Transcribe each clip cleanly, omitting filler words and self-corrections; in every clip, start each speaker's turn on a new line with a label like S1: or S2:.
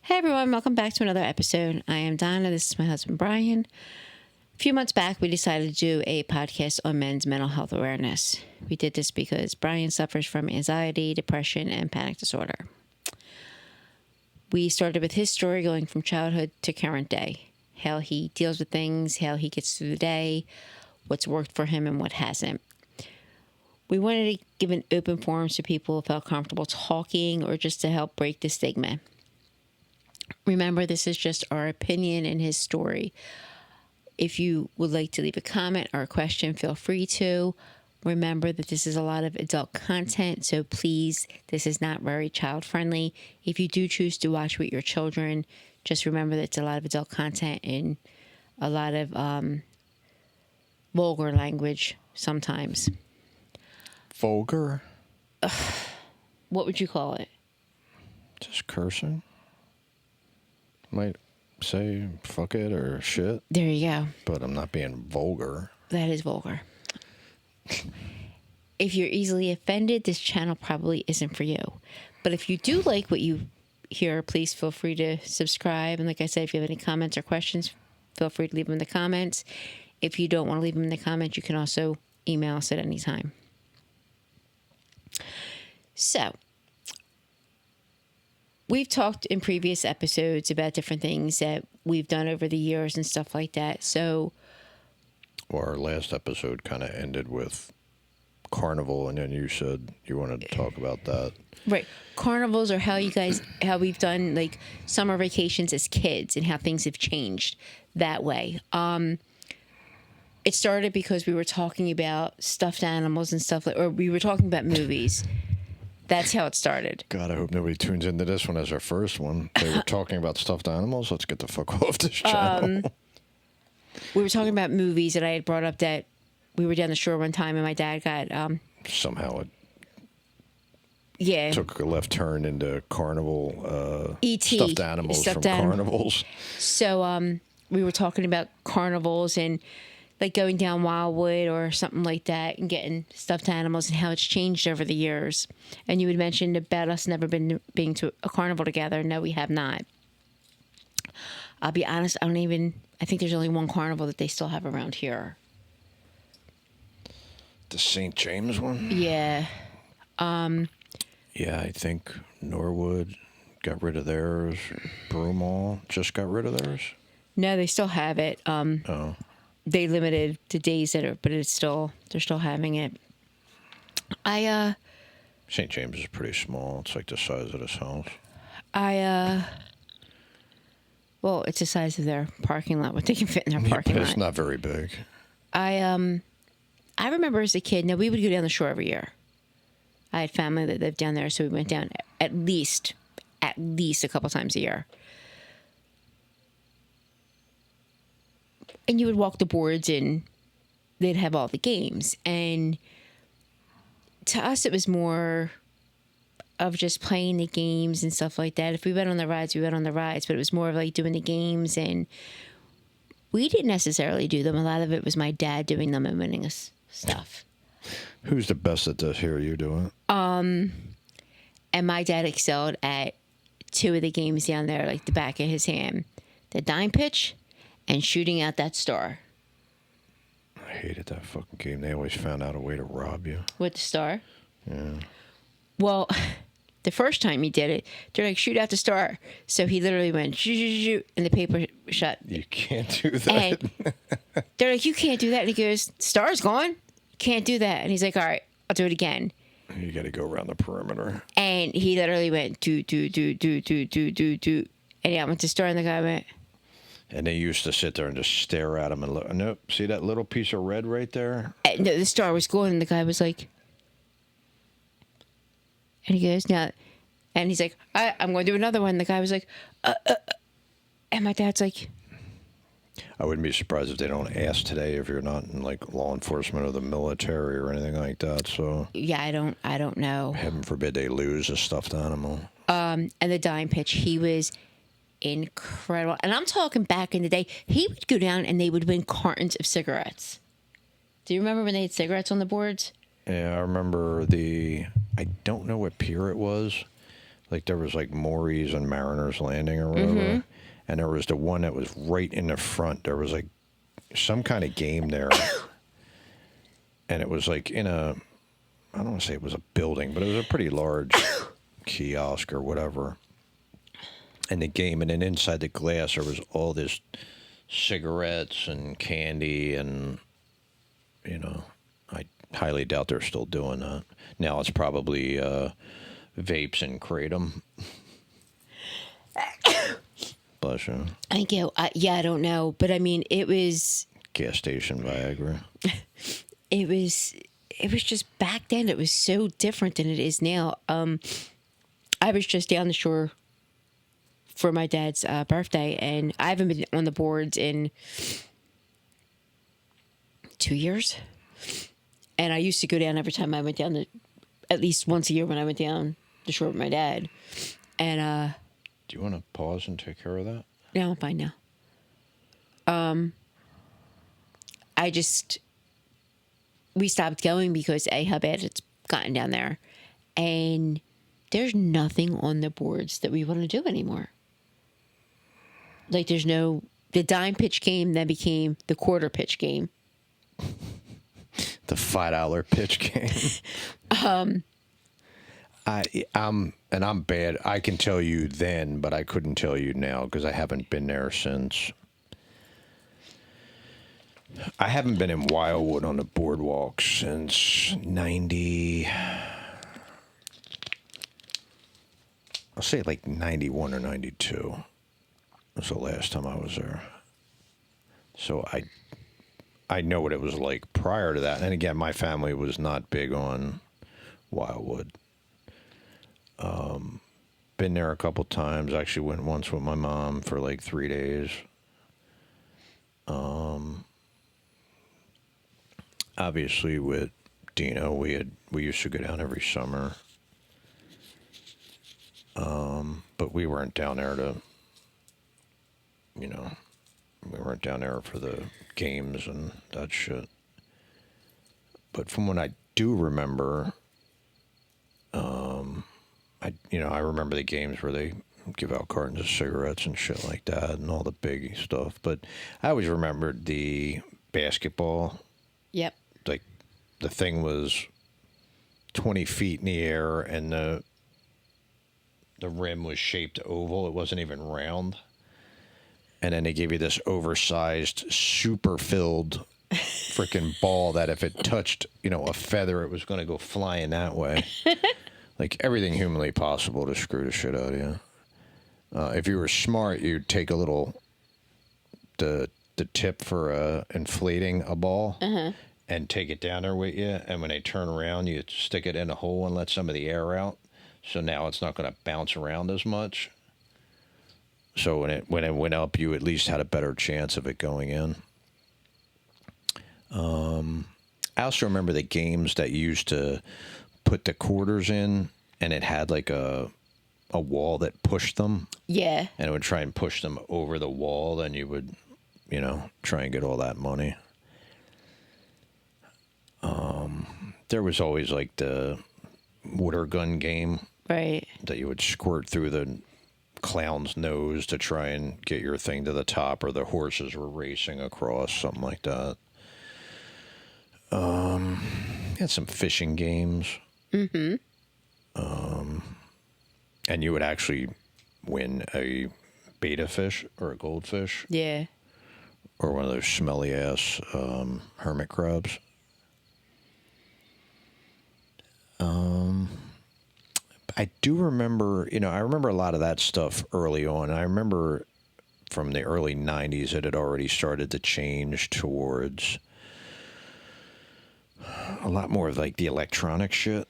S1: Hey everyone, welcome back to another episode. I am Donna, this is my husband Brian. A few months back, we decided to do a podcast on men's mental health awareness. We did this because Brian suffers from anxiety, depression, and panic disorder. We started with his story going from childhood to current day, how he deals with things, how he gets through the day, what's worked for him and what hasn't. We wanted to give an open forum so people felt comfortable talking or just to help break the stigma. Remember, this is just our opinion and his story. If you would like to leave a comment or a question, feel free to. Remember that this is a lot of adult content, so please, this is not very child-friendly. If you do choose to watch with your children, just remember that it's a lot of adult content and a lot of vulgar language sometimes.
S2: Vulgar?
S1: What would you call it?
S2: Just cursing. Might say fuck it or shit,
S1: There you go.
S2: but I'm not being vulgar.
S1: That is vulgar. If you're easily offended, this channel probably isn't for you. But if you do like what you hear, please feel free to subscribe. And like I said, if you have any comments or questions, feel free to leave them in the comments. If you don't want to leave them in the comments, you can also email us at any time. So, we've talked in previous episodes about different things that we've done over the years and stuff like that. So,
S2: Well, our last episode kind of ended with carnival, and then you said you wanted to talk about that.
S1: right, carnivals are how we've done like summer vacations as kids and how things have changed that way. It started because we were talking about stuffed animals and stuff or we were talking about movies. That's how it started.
S2: God, I hope nobody tunes into this one as our first one. They were talking about stuffed animals. Let's get the fuck off this channel.
S1: We were talking about movies, and I had brought up that we were down the shore one time, and my dad got
S2: Somehow it took a left turn into carnival
S1: E.T.
S2: stuffed animals from carnivals.
S1: So we were talking about carnivals and like going down Wildwood or something like that and getting stuffed animals and how it's changed over the years. And you had mentioned about us never being to a carnival together. No, we have not. I'll be honest, I think there's only one carnival that they still have around here.
S2: The St. James one?
S1: Yeah.
S2: Yeah, I think Norwood got rid of theirs. Broomall just got rid of theirs.
S1: No, they still have it.
S2: Oh.
S1: They limited the days but they're still having it.
S2: St. James is pretty small. It's like the size of this house.
S1: Well, it's the size of their parking lot, what they can fit in their parking lot.
S2: It's not very big.
S1: I remember as a kid, now we would go down the shore every year. I had family that lived down there, so we went down at least a couple times a year. And you would walk the boards and they'd have all the games. And to us, it was more of just playing the games and stuff like that. If we went on the rides, we went on the rides, but it was more of like doing the games. And we didn't necessarily do them. A lot of it was my dad doing them and winning us stuff.
S2: Who's the best at this here? You do it?
S1: And my dad excelled at two of the games down there, like the back of his hand. The dime pitch and shooting out that star.
S2: I hated that fucking game. They always found out a way to rob you.
S1: With the star?
S2: Yeah.
S1: Well, the first time he did it, they're like, shoot out the star. So he literally went, shoot, shoot, shoot, and the paper shut.
S2: You can't do that.
S1: And they're like, you can't do that. And he goes, star's gone. Can't do that. And he's like, all right, I'll do it again.
S2: You got to go around the perimeter.
S1: And he literally went, do. And yeah, I went to star, and the guy went.
S2: And they used to sit there and just stare at him and look. Nope. See that little piece of red right there?
S1: And the star was going, and the guy was like, and he goes, now, and he's like, I'm going to do another one. The guy was like, and my dad's like,
S2: I wouldn't be surprised if they don't ask today if you're not in like law enforcement or the military or anything like that. So
S1: yeah, I don't know.
S2: Heaven forbid they lose a stuffed animal.
S1: And the dime pitch, he was incredible. And I'm talking back in the day, he would go down and they would win cartons of cigarettes. Do you remember when they had cigarettes on the boards?
S2: Yeah, I remember I don't know what pier it was. Like there was like Maury's and Mariners Landing or whatever. And there was the one that was right in the front. There was like some kind of game there. And it was like in a, I don't want to say it was a building, but it was a pretty large kiosk or whatever. And the game, and then inside the glass there was all this cigarettes and candy, and you know, I highly doubt they're still doing that. Now it's probably vapes and kratom. Bless you.
S1: I don't know, but I mean, it was
S2: Gas station Viagra.
S1: it was just back then. It was so different than it is now. I was just down the shore for my dad's birthday, and I haven't been on the boards in 2 years. And I used to go down every time I went down at least once a year when I went down the shore with my dad. And
S2: do you want to pause and take care of that?
S1: no, I'm fine now. We stopped going because how bad it's gotten down there, and there's nothing on the boards that we want to do anymore. Like there's no, the dime pitch game then became the quarter pitch game.
S2: The $5 pitch game. I'm bad. I can tell you then, but I couldn't tell you now because I haven't been there since. I haven't been in Wildwood on the boardwalk since 90. I'll say like 91 or 92. Was the last time I was there. So I know what it was like prior to that. And again, my family was not big on Wildwood. Been there a couple times. Actually went once with my mom for like 3 days. Obviously with Dino, we used to go down every summer. But we weren't down there to, we weren't down there for the games and that shit. But from what I do remember, I remember the games where they give out cartons of cigarettes and shit like that and all the big stuff. But I always remembered the basketball.
S1: Yep.
S2: Like the thing was 20 feet in the air and the rim was shaped oval. It wasn't even round. And then they gave you this oversized, super filled freaking ball that if it touched, a feather, it was going to go flying that way. Like everything humanly possible to screw the shit out of you. If you were smart, you'd take a little, the tip for inflating a ball and take it down there with you. And when they turn around, you stick it in a hole and let some of the air out. So now it's not going to bounce around as much. So when it went up, you at least had a better chance of it going in. I also remember the games that you used to put the quarters in, and it had like a wall that pushed them. Yeah. And it would try and push them over the wall, then you would, try and get all that money. There was always like the water gun game. Right. That you would squirt through the clown's nose to try and get your thing to the top, or the horses were racing across, something like that. Had some fishing games. Mm-hmm. And you would actually win a betta fish or a goldfish. Yeah. Or one of those smelly ass hermit crabs. I do remember, I remember a lot of that stuff early on. I remember from the early 90s it had already started to change towards a lot more of like the electronic shit.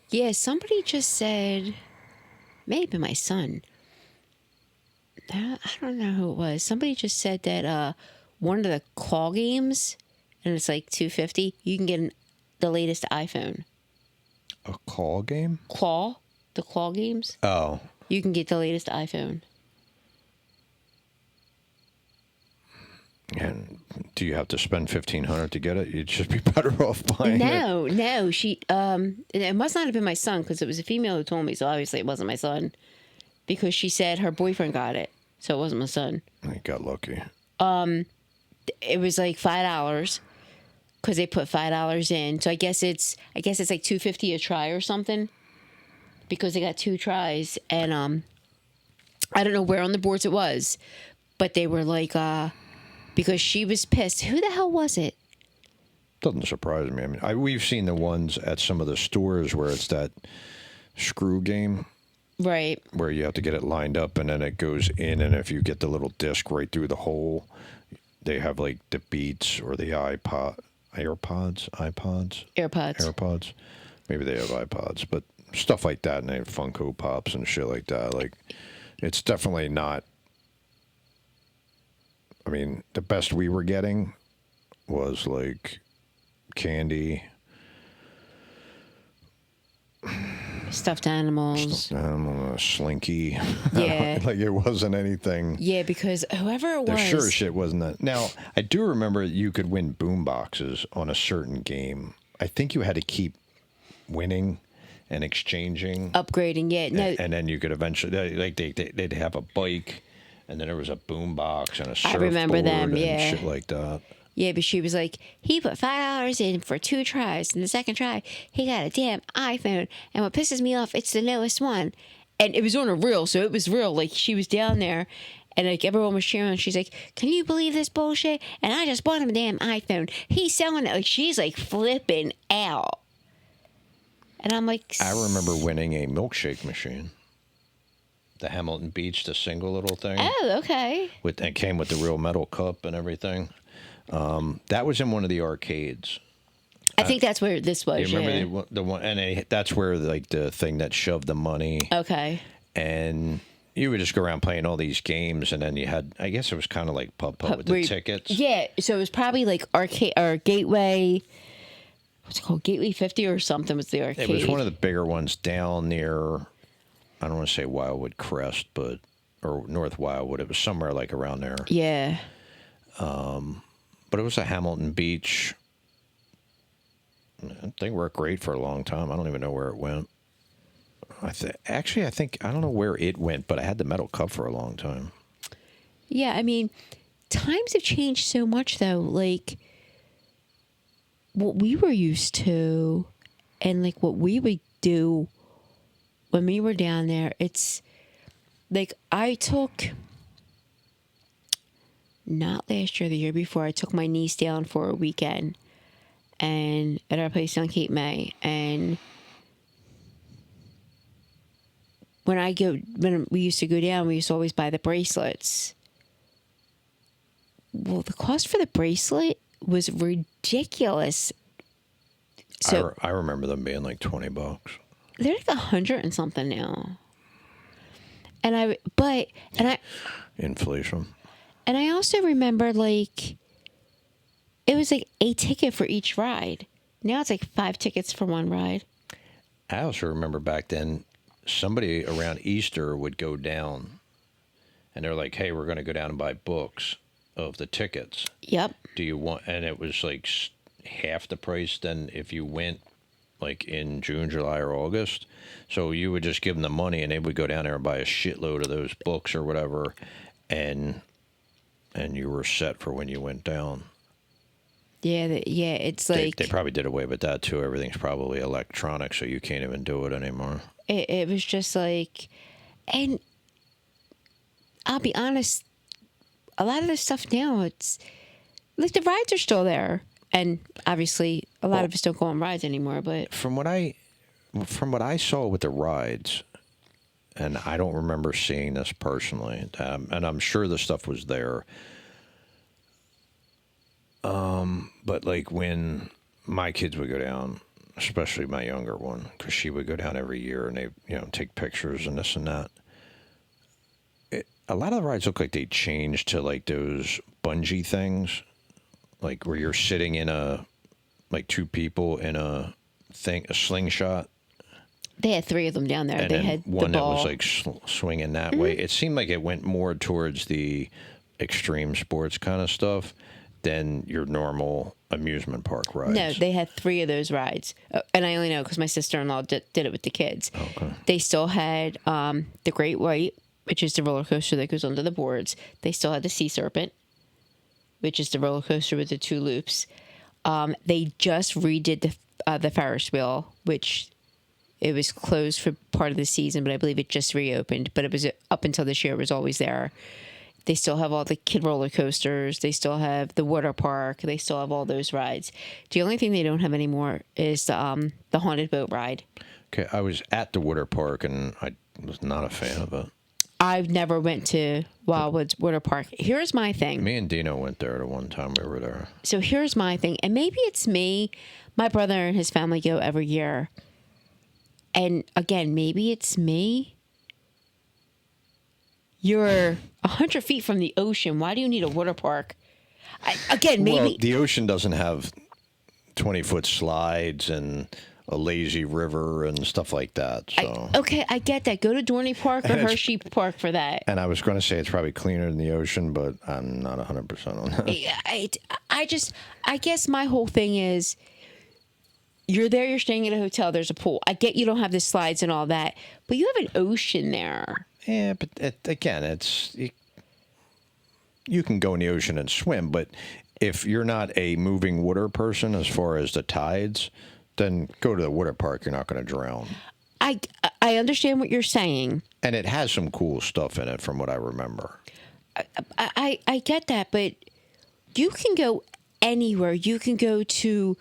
S2: Yeah, somebody just said, maybe my son. I don't know who it was. Somebody just said that one of the claw games, and it's like $250, you can get the latest iPhone. A claw game? The claw games. Oh. You can get the latest iPhone. And do you have to spend $1,500 to get it? You'd just be better off buying it.
S1: No. She it must not have been my son because it was a female who told me. So obviously it wasn't my son because she said her boyfriend got it, so it wasn't my son.
S2: I got lucky.
S1: It was like $5 because they put $5 in. So I guess it's like $2.50 a try or something because they got 2 tries. And I don't know where on the boards it was, but they were like because she was pissed. Who the hell was it?
S2: Doesn't surprise me. I mean, we've seen the ones at some of the stores where it's that screw game.
S1: Right.
S2: Where you have to get it lined up and then it goes in, and if you get the little disc right through the hole, they have like the Beats or the AirPods. Maybe they have iPods, but stuff like that, and they have Funko Pops and shit like that. Like, it's definitely not. I mean, the best we were getting was like candy.
S1: Stuffed animals.
S2: Slinky.
S1: Yeah.
S2: Like it wasn't anything.
S1: Yeah, because whoever it was.
S2: The sure as shit wasn't that. Now, I do remember you could win boom boxes on a certain game. I think you had to keep winning and exchanging.
S1: Upgrading, yeah. No.
S2: And then you could eventually, like, they'd have a bike, and then there was a boom box and a surfboard. I remember them, yeah. And shit like that.
S1: Yeah, but she was like, he put $5 in for 2 tries. And the second try, he got a damn iPhone. And what pisses me off, it's the newest one. And it was on a reel, so it was real. Like, she was down there, and, like, everyone was cheering. She's like, can you believe this bullshit? And I just bought him a damn iPhone. He's selling it. Like, she's, like, flipping out. And I'm like...
S2: I remember winning a milkshake machine. The Hamilton Beach, the single little thing.
S1: Oh, okay.
S2: It came with the real metal cup and everything. That was in one of the arcades.
S1: I think that's where this was.
S2: You remember the one, and that's where like the thing that shoved the money.
S1: Okay.
S2: And you would just go around playing all these games, and then you had, I guess it was kind of like Pub with the tickets.
S1: Yeah, so it was probably like arcade or Gateway. What's it called? Gateway 50 or something was the arcade.
S2: It was one of the bigger ones down near, I don't want to say Wildwood Crest, or North Wildwood. It was somewhere like around there.
S1: Yeah.
S2: But it was a Hamilton Beach. They worked great for a long time. I don't even know where it went. I think I don't know where it went, but I had the metal cup for a long time.
S1: Yeah, I mean, times have changed so much, though. Like, what we were used to and, like, what we would do when we were down there, it's, like, I took... Not last year, the year before, I took my niece down for a weekend and at our place on Cape May. And when we used to go down, we used to always buy the bracelets. Well, the cost for the bracelet was ridiculous. So
S2: I remember them being like $20.
S1: They're like $100 and something now.
S2: Inflation.
S1: And I also remember, like, it was like a ticket for each ride. Now it's like 5 tickets for one ride.
S2: I also remember back then, somebody around Easter would go down, and they're like, hey, we're going to go down and buy books of the tickets.
S1: Yep.
S2: Do you want, and it was like half the price than if you went, like, in June, July, or August. So you would just give them the money, and they would go down there and buy a shitload of those books or whatever, and you were set for when you went down.
S1: Yeah, it's like...
S2: They probably did away with that, too. Everything's probably electronic, so you can't even do it anymore.
S1: It was just like... And I'll be honest, a lot of the stuff now, it's... Like, the rides are still there. And, obviously, a lot of us don't go on rides anymore, but...
S2: From what I saw with the rides... And I don't remember seeing this personally, and I'm sure the stuff was there. But like when my kids would go down, especially my younger one, because she would go down every year and they, take pictures and this and that. A lot of the rides look like they changed to like those bungee things, like where you're sitting in like 2 people in a slingshot.
S1: They had 3 of them down there.
S2: And
S1: they had
S2: one
S1: the
S2: that
S1: ball.
S2: was like swinging that way. It seemed like it went more towards the extreme sports kind of stuff. than your normal amusement park rides.
S1: No, they had 3 of those rides. And I only know because my sister-in-law did it with the kids.
S2: Okay.
S1: They still had the Great White, which is the roller coaster that goes under the boards. They still had the Sea Serpent, which is the roller coaster with the 2 loops. They just redid the Ferris wheel, which it was closed for part of the season, but I believe it just reopened. But it was up until this year, it was always there. They still have all the kid roller coasters. They still have the water park. They still have all those rides. The only thing they don't have anymore is the haunted boat ride.
S2: Okay, I was at the water park, and I was not a fan of it.
S1: I've never went to Wildwood's water park. Here's my thing.
S2: Me and Dino went there the one time we were there.
S1: So here's my thing. And maybe it's me. My brother and his family go every year. And again, maybe it's me. You're 100 feet from the ocean. Why do you need a water park? Maybe.
S2: Well, the ocean doesn't have 20-foot slides and a lazy river and stuff like that. So
S1: I get that. Go to Dorney Park or Hershey Park for that.
S2: And I was going to say it's probably cleaner than the ocean, but I'm not 100% on that.
S1: I guess my whole thing is, you're there, you're staying at a hotel, there's a pool. I get you don't have the slides and all that, but you have an ocean there.
S2: Yeah, but you can go in the ocean and swim, but if you're not a moving water person as far as the tides, then go to the water park. You're not going to drown.
S1: I understand what you're saying.
S2: And it has some cool stuff in it from what I remember.
S1: I get that, but you can go anywhere. You can go to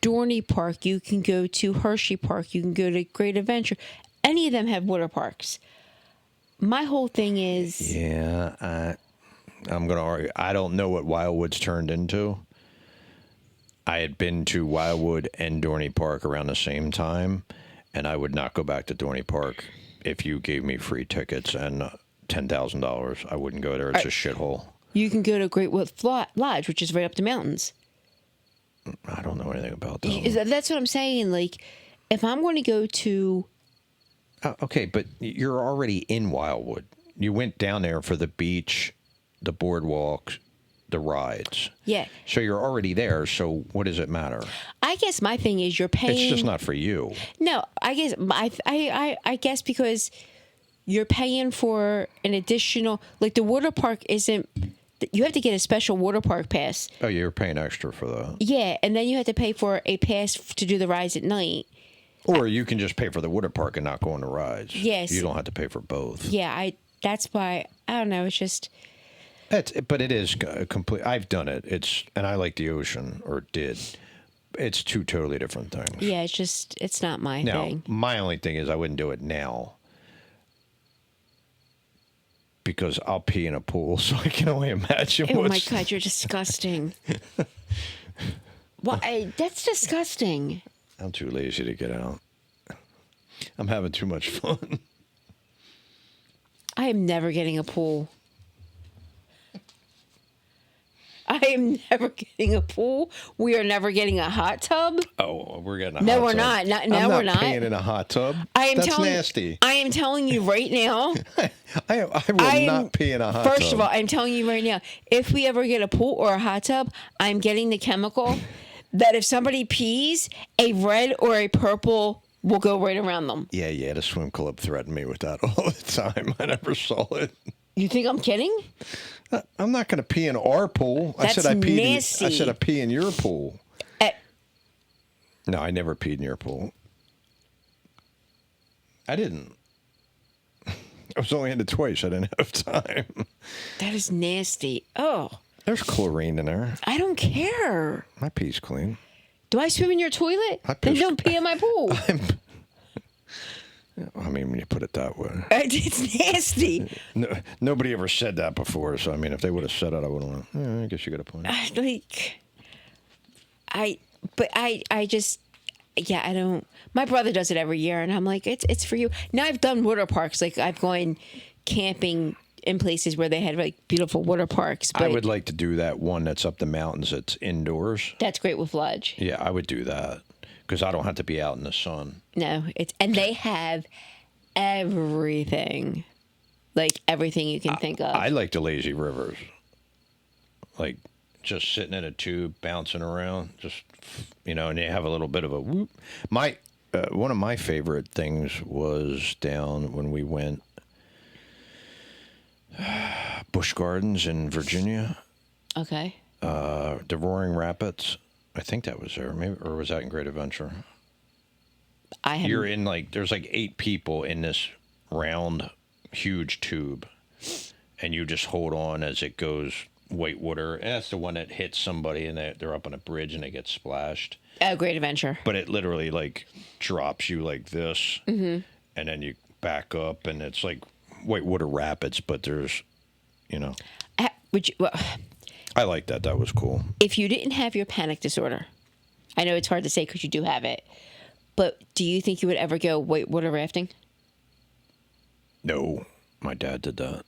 S1: Dorney Park. You can go to Hershey Park. You can go to Great Adventure. Any of them have water parks. My whole thing is...
S2: Yeah, I'm going to argue. I don't know what Wildwood's turned into. I had been to Wildwood and Dorney Park around the same time, and I would not go back to Dorney Park if you gave me free tickets and $10,000. I wouldn't go there. It's a shithole.
S1: You can go to Great Wolf Lodge, which is right up the mountains.
S2: I don't know anything about that.
S1: That's what I'm saying. Like, if I'm going to go to...
S2: Okay, but you're already in Wildwood. You went down there for the beach, the boardwalks, the rides.
S1: Yeah.
S2: So you're already there, so what does it matter?
S1: I guess my thing is you're paying...
S2: It's just not for you.
S1: No, I guess I guess because you're paying for an additional... Like, the water park isn't... You have to get a special water park pass.
S2: Oh, you're paying extra for that.
S1: Yeah, and then you have to pay for a pass to do the rides at night.
S2: Or you can just pay for the water park and not go on the rides.
S1: Yes.
S2: You don't have to pay for both.
S1: Yeah, that's why, I don't know, it's just...
S2: But it is complete. I've done it. And I like the ocean, or did. It's 2 totally different things.
S1: Yeah, it's not my thing.
S2: My only thing is I wouldn't do it now. Because I'll pee in a pool, so I can only imagine
S1: Oh my God, you're disgusting. That's disgusting.
S2: I'm too lazy to get out. I'm having too much fun.
S1: I am never getting a pool. I am never getting a pool. We are never getting a hot tub.
S2: Oh, we're getting a
S1: no,
S2: hot
S1: we're
S2: tub.
S1: not. No,
S2: I'm
S1: we're
S2: not
S1: not.
S2: peeing in a hot tub.
S1: That's
S2: nasty.
S1: I am telling you right now.
S2: I will not pee in a hot tub.
S1: First of all, I'm telling you right now, if we ever get a pool or a hot tub, I'm getting the chemical that if somebody pees, a red or a purple will go right around them.
S2: Yeah, the swim club threatened me with that all the time. I never saw it.
S1: You think I'm kidding?
S2: I'm not going to pee in our pool.
S1: That's nasty.
S2: I said I pee in your pool. No, I never peed in your pool. I didn't. I was only in it twice. I didn't have time.
S1: That is nasty. Oh.
S2: There's chlorine in there.
S1: I don't care.
S2: My pee's clean.
S1: Do I swim in your toilet? Then don't pee in my pool.
S2: I mean, when you put it that way.
S1: It's nasty.
S2: Nobody ever said that before, so I mean, if they would have said it, I would have went, I guess you got a point.
S1: I just, I don't, my brother does it every year, and I'm like, it's for you. Now I've done water parks, like I've gone camping in places where they had like beautiful water parks. But
S2: I would like to do that one that's up the mountains that's indoors.
S1: That's Great Wolf Lodge.
S2: Yeah, I would do that because I don't have to be out in the sun.
S1: No, and they have everything, like everything you can think of.
S2: I like the lazy rivers, like just sitting in a tube, bouncing around, just, and they have a little bit of a whoop. One of my favorite things was down when we went Busch Gardens in Virginia.
S1: Okay.
S2: The Roaring Rapids. I think that was there, maybe, or was that in Great Adventure? You're in there's 8 people in this round, huge tube, and you just hold on as it goes whitewater. And that's the one that hits somebody, and they're up on a bridge and they get splashed.
S1: Oh, Great Adventure.
S2: But it literally drops you like this, and then you back up, and it's like whitewater rapids, but there's, I like that. That was cool.
S1: If you didn't have your panic disorder, I know it's hard to say because you do have it, but do you think you would ever go whitewater rafting?
S2: No, my dad did that.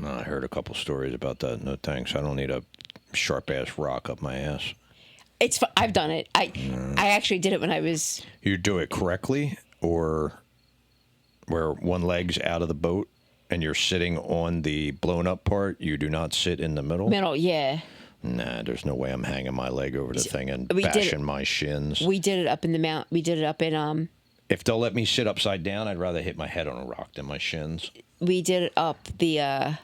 S2: I heard a couple stories about that. No thanks. I don't need a sharp-ass rock up my ass.
S1: I've done it. I actually did it when I was...
S2: You do it correctly, or where one leg's out of the boat and you're sitting on the blown-up part, you do not sit in the middle?
S1: Middle, yeah.
S2: Nah, there's no way I'm hanging my leg over the thing and bashing my shins.
S1: We did it up in the mount. We did it up in...
S2: If they'll let me sit upside down, I'd rather hit my head on a rock than my shins.
S1: We did it up the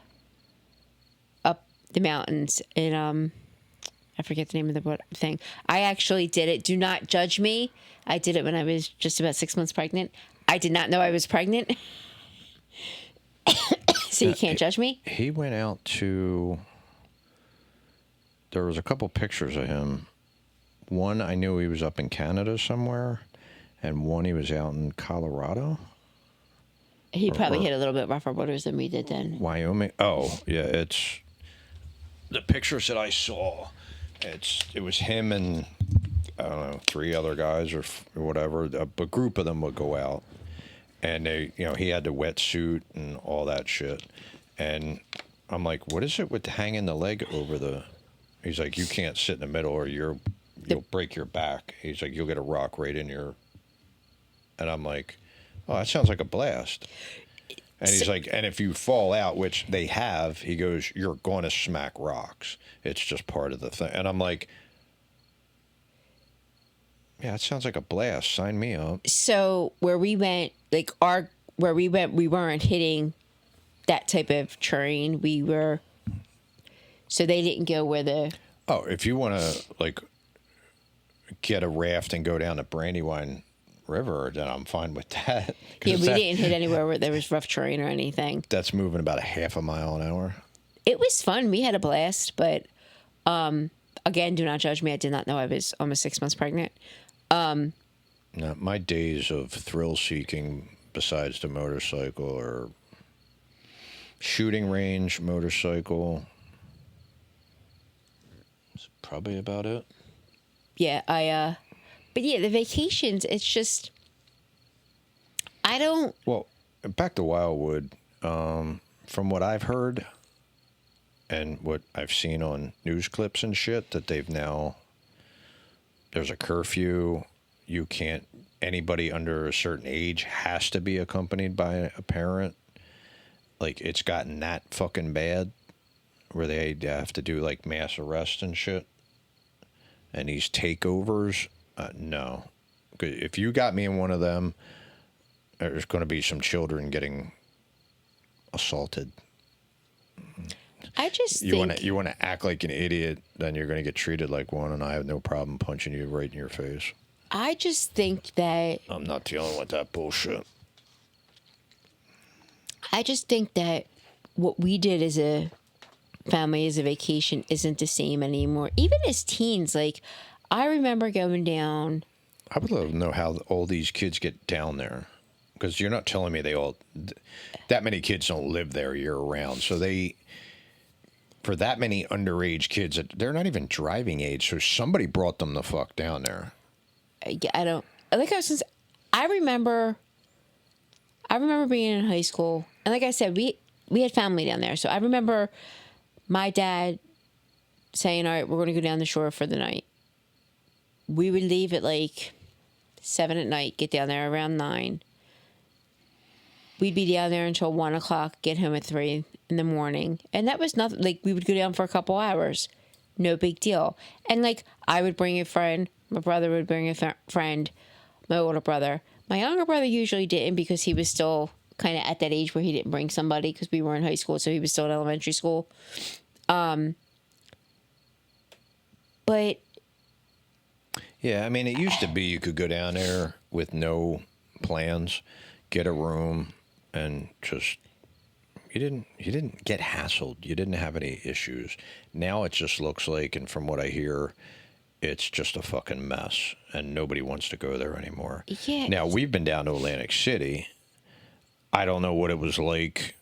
S1: mountains in... I forget the name of the thing. I actually did it. Do not judge me. I did it when I was just about 6 months pregnant. I did not know I was pregnant. So you can't judge me.
S2: He went out to... There was a couple pictures of him. One, I knew he was up in Canada somewhere. And one, he was out in Colorado.
S1: He probably hit a little bit rougher waters than we did then.
S2: Wyoming. Oh, yeah. It's... The pictures that I saw... It was him and, I don't know, 3 other guys or whatever. A group of them would go out, and they, he had the wetsuit and all that shit. And I'm like, what is it with hanging the leg over the? He's like, you can't sit in the middle or you'll break your back. He's like, you'll get a rock right in your. And I'm like, oh, that sounds like a blast. And he's like, and if you fall out, which they have, he goes, you're going to smack rocks. It's just part of the thing. And I'm like, yeah, it sounds like a blast. Sign me up.
S1: So where we went, we weren't hitting that type of terrain. So they didn't go where the...
S2: Oh, if you want to, get a raft and go down the Brandywine River, then I'm fine with that.
S1: Yeah, we didn't hit anywhere where there was rough terrain or anything.
S2: That's moving about a half a mile an hour.
S1: It was fun. We had a blast, but again, do not judge me. I did not know I was almost 6 months pregnant.
S2: No, my days of thrill seeking, besides the motorcycle, or shooting range, motorcycle, is probably about it.
S1: Yeah, but yeah, the vacations, it's just, I don't...
S2: Well, back to Wildwood, from what I've heard and what I've seen on news clips and shit, that there's a curfew. You can't, anybody under a certain age has to be accompanied by a parent. It's gotten that fucking bad where they have to do mass arrest and shit. And these takeovers, no. If you got me in one of them, there's going to be some children getting assaulted.
S1: I just think...
S2: You want to act like an idiot, then you're going to get treated like one, and I have no problem punching you right in your face.
S1: I just think that...
S2: I'm not dealing with that bullshit.
S1: I just think that what we did as a family, as a vacation, isn't the same anymore. Even as teens, I remember going down...
S2: I would love to know how all these kids get down there. Because you're not telling me that many kids don't live there year round. So for that many underage kids, they're not even driving age. So somebody brought them the fuck down there.
S1: I don't, I remember being in high school. And like I said, we had family down there. So I remember my dad saying, all right, we're going to go down the shore for the night. We would leave at 7 at night, get down there around 9. we'd be down there until 1 o'clock, get home at 3 in the morning. And that was nothing. Like, we would go down for a couple hours. No big deal. And, like, I would bring a friend. My brother would bring a friend. My older brother. My younger brother usually didn't because he was still kind of at that age where he didn't bring somebody because we were in high school. So he was still in elementary school. But
S2: Yeah, I mean, it used to be you could go down there with no plans, get a room, and just you didn't get hassled. You didn't have any issues. Now it just looks like, and from what I hear, it's just a fucking mess, and nobody wants to go there anymore.
S1: yeah.
S2: Now we've been down to Atlantic City. I don't know what it was like.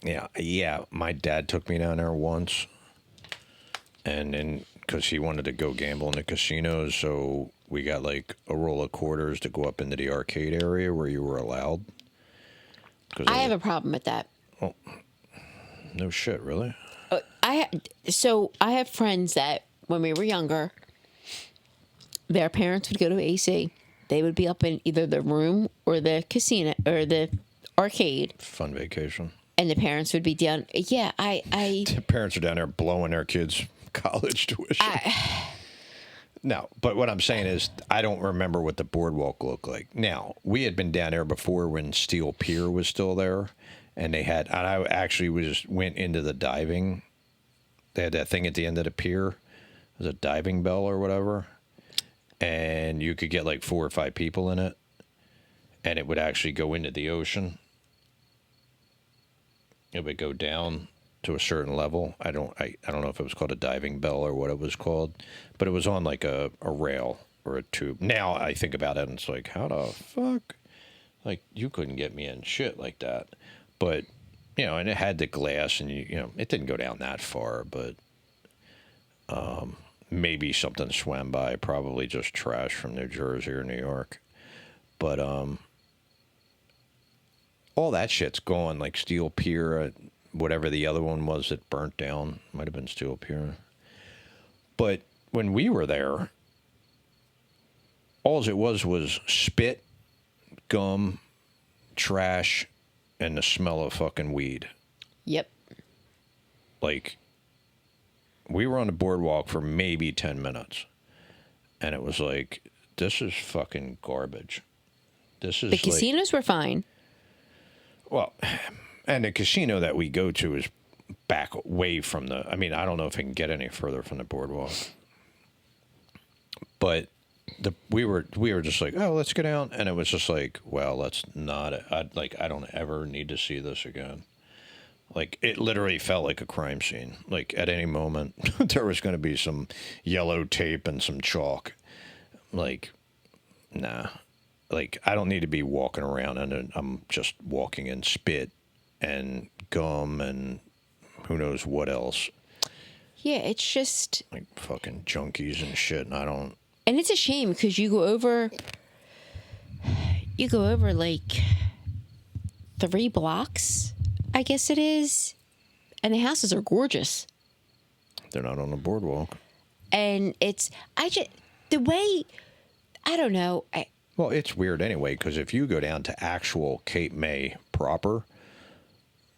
S2: Yeah. My dad took me down there once, and then because he wanted to go gamble in the casinos, so we got like a roll of quarters to go up into the arcade area where you were allowed.
S1: I have a problem with that.
S2: No shit, really?
S1: I have friends that when we were younger, their parents would go to AC. They would be up in either the room or the casino or the arcade,
S2: Fun vacation.
S1: and the parents would be down. Yeah,
S2: The parents are down there blowing their kids' college tuition. No, but what I'm saying is I don't remember what the boardwalk looked like. Now, we had been down there before when Steel Pier was still there, and and I actually went into the diving. They had that thing at the end of the pier. It was a diving bell or whatever, and you could get like 4 or 5 people in it, and it would actually go into the ocean. It would go down to a certain level. I don't know if it was called a diving bell or what it was called, but it was on like a rail or a tube. Now I think about it and it's like, how the fuck? Like, you couldn't get me in shit like that. But, and it had the glass and it didn't go down that far, but maybe something swam by, probably just trash from New Jersey or New York. But all that shit's gone, like Steel Pier, whatever the other one was that burnt down. Might have been Steel Pier. But when we were there, all it was spit, gum, trash, and the smell of fucking weed.
S1: Yep.
S2: Like, we were on the boardwalk for maybe 10 minutes. And it was like, this is fucking garbage. This is
S1: The casinos were fine.
S2: Well, and the casino that we go to is back way from I mean, I don't know if it can get any further from the boardwalk. But we were just like, oh, let's get out, and it was just like, well, let's not. I don't ever need to see this again. Like, it literally felt like a crime scene. Like, at any moment there was going to be some yellow tape and some chalk. Like, nah. Like, I don't need to be walking around and I'm just walking in spit and gum and who knows what else.
S1: Yeah, it's just
S2: Like fucking junkies and shit, and I don't.
S1: And it's a shame because you go over like 3 blocks, I guess it is, and the houses are gorgeous.
S2: They're not on the boardwalk.
S1: And the way, I don't know.
S2: Well, it's weird anyway, because if you go down to actual Cape May proper,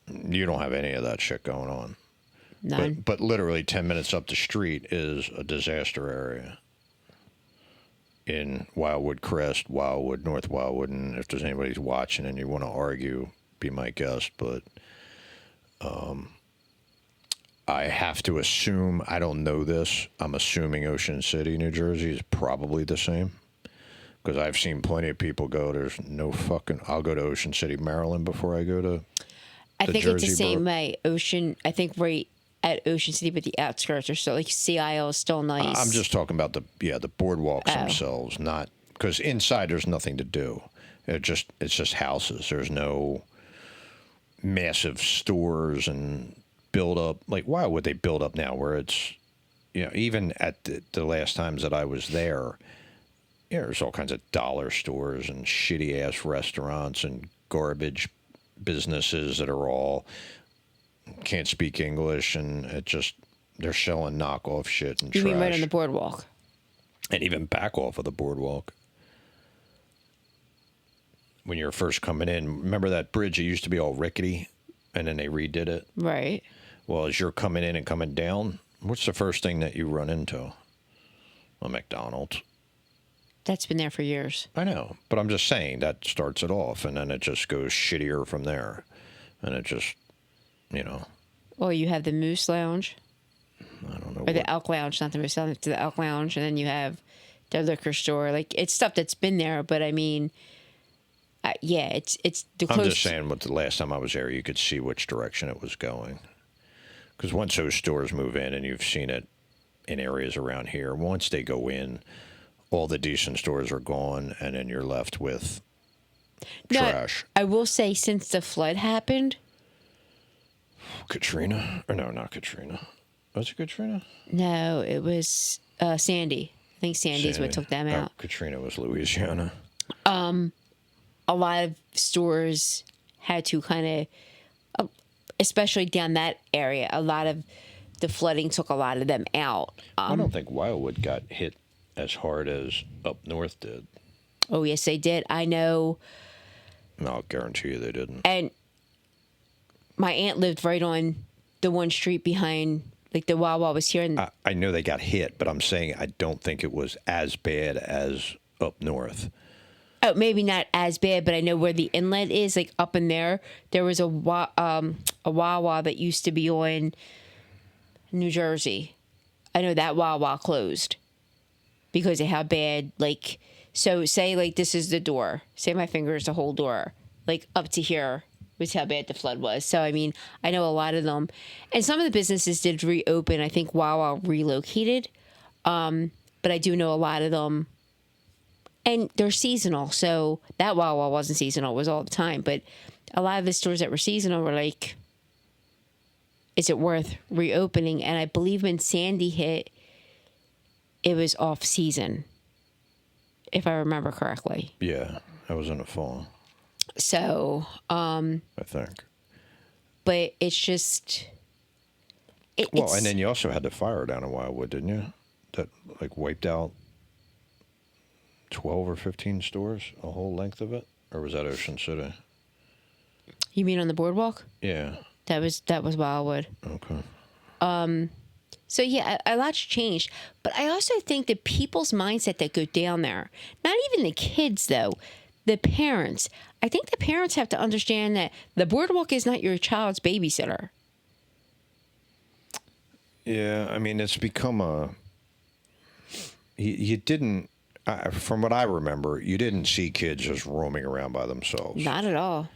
S2: you don't have any of that shit going on.
S1: None.
S2: But literally 10 minutes up the street is a disaster area. In Wildwood Crest, Wildwood, North Wildwood, and if there's anybody who's watching and you want to argue, be my guest. But I have to assume, I don't know this, I'm assuming Ocean City, New Jersey is probably the same. Because I've seen plenty of people go, there's no fucking, I'll go to Ocean City, Maryland before I go to
S1: I think
S2: Jersey
S1: it's the same way. I think right at Ocean City, but the outskirts are still, like, Sea Isle is still nice.
S2: I'm just talking about the boardwalks themselves, not, because inside there's nothing to do. It's just houses. There's no massive stores and build up. Like, why would they build up now where it's, even at the last times that I was there, there's all kinds of dollar stores and shitty ass restaurants and garbage businesses that are all can't speak English, and they're selling knockoff shit and
S1: you
S2: trash.
S1: mean right on the boardwalk?
S2: And even back off of the boardwalk. when you were first coming in. Remember that bridge? It used to be all rickety, and then they redid it.
S1: Right.
S2: Well, as you're coming in and coming down, what's the first thing that you run into? A McDonald's.
S1: That's been there for years.
S2: I know, but I'm just saying that starts it off, and then it just goes shittier from there, and it just, you know.
S1: Well, you have the Moose Lounge.
S2: I don't know.
S1: Or the Elk Lounge, not the Moose Lounge, the Elk Lounge, and then you have the liquor store. Like, it's stuff that's been there, but I mean, yeah, it's the close.
S2: I'm just saying, with the last time I was there, you could see which direction it was going. Because once those stores move in, and you've seen it in areas around here, once they go in, all the decent stores are gone, and then you're left with trash.
S1: I will say, since the flood happened.
S2: Katrina? Or no, not Katrina. Was it Katrina?
S1: No, it was Sandy. I think Sandy's what took them out.
S2: Katrina was Louisiana.
S1: A lot of stores had to kind of, especially down that area, a lot of the flooding took a lot of them out.
S2: I don't think Wildwood got hit as hard as up north did.
S1: Oh, yes, they did. I know.
S2: No, I'll guarantee you they didn't.
S1: And my aunt lived right on the one street behind, like, the Wawa was here. And
S2: I know they got hit, but I'm saying I don't think it was as bad as up north.
S1: Oh, maybe not as bad, but I know where the inlet is, like up in there. There was a Wawa that used to be on New Jersey. I know that Wawa closed because of how bad, like, so say, like, this is the door. Say my finger is the whole door. Like, up to here was how bad the flood was. So, I mean, I know a lot of them. And some of the businesses did reopen. I think Wawa relocated. But I do know a lot of them. And they're seasonal. So that Wawa wasn't seasonal. It was all the time. But a lot of the stores that were seasonal were like, is it worth reopening? And I believe when Sandy hit, it was off season, if I remember correctly.
S2: Yeah, that was in the fall.
S1: So,
S2: I think.
S1: But it's just.
S2: Well, and then you also had the fire down in Wildwood, didn't you? That, like, wiped out 12 or 15 stores, a whole length of it? Or was that Ocean City?
S1: You mean on the boardwalk?
S2: Yeah.
S1: That was Wildwood.
S2: Okay.
S1: So, yeah, a lot's changed. But I also think that people's mindset that go down there, not even the kids, though, the parents. I think the parents have to understand that the boardwalk is not your child's babysitter.
S2: Yeah, I mean, it's become a... You didn't... from what I remember, you didn't see kids just roaming around by themselves.
S1: Not at all.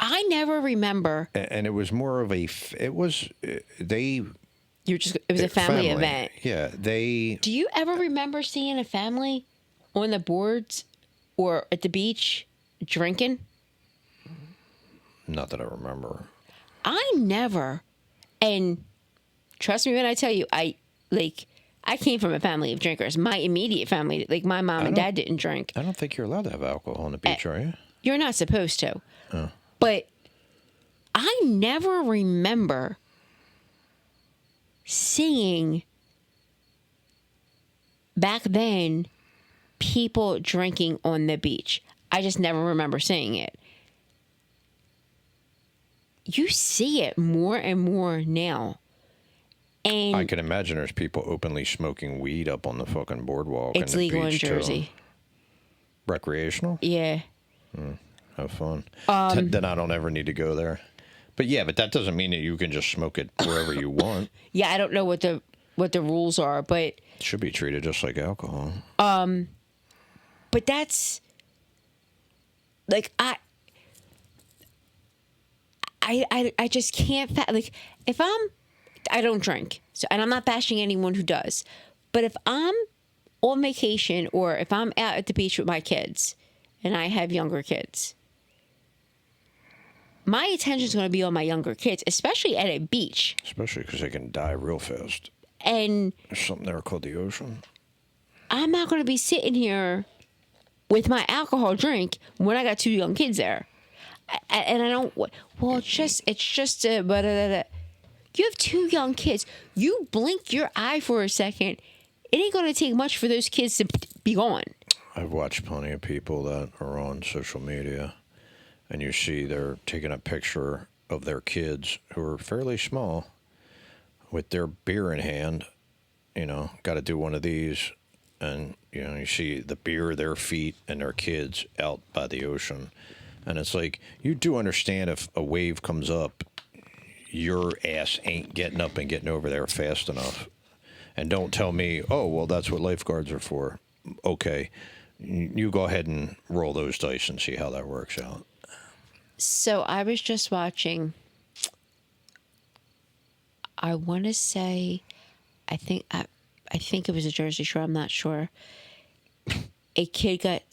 S1: I never remember.
S2: And it was more of a... It was... It
S1: was a family event.
S2: Yeah,
S1: Do you ever remember seeing a family on the boards or at the beach drinking?
S2: Not that I remember.
S1: I never. And trust me when I tell you, I came from a family of drinkers. My immediate family, like my mom and dad didn't drink.
S2: I don't think you're allowed to have alcohol on the beach, are you?
S1: You're not supposed to.
S2: Oh.
S1: But I never remember seeing back then people drinking on the beach. I just never remember seeing it. You see it more and more now. And
S2: I can imagine there's people openly smoking weed up on the fucking boardwalk.
S1: It's legal in Jersey.
S2: Too. Recreational?
S1: Yeah.
S2: Have fun. Then I don't ever need to go there. But yeah, but that doesn't mean that you can just smoke it wherever you want.
S1: Yeah, I don't know what the rules are, but
S2: it should be treated just like alcohol.
S1: But that's like I just can't like if I don't drink, so, and I'm not bashing anyone who does, but if I'm on vacation or if I'm out at the beach with my kids and I have younger kids, my attention is going to be on my younger kids, especially at a beach.
S2: Especially because they can die real fast.
S1: And
S2: there's something there called the ocean.
S1: I'm not going to be sitting here with my alcohol drink when I got two young kids there. And I don't, well, it's just a, you have two young kids. You blink your eye for a second, it ain't going to take much for those kids to be gone.
S2: I've watched plenty of people that are on social media, and you see they're taking a picture of their kids who are fairly small with their beer in hand. You know, got to do one of these, and you know, you see the beer, their feet, and their kids out by the ocean, and it's like, you do understand if a wave comes up, your ass ain't getting up and getting over there fast enough. And don't tell me, oh, well, that's what lifeguards are for. Okay, you go ahead and roll those dice and see how that works out.
S1: So I was just watching, I want to say, I think it was a Jersey Shore. I'm not sure. A kid got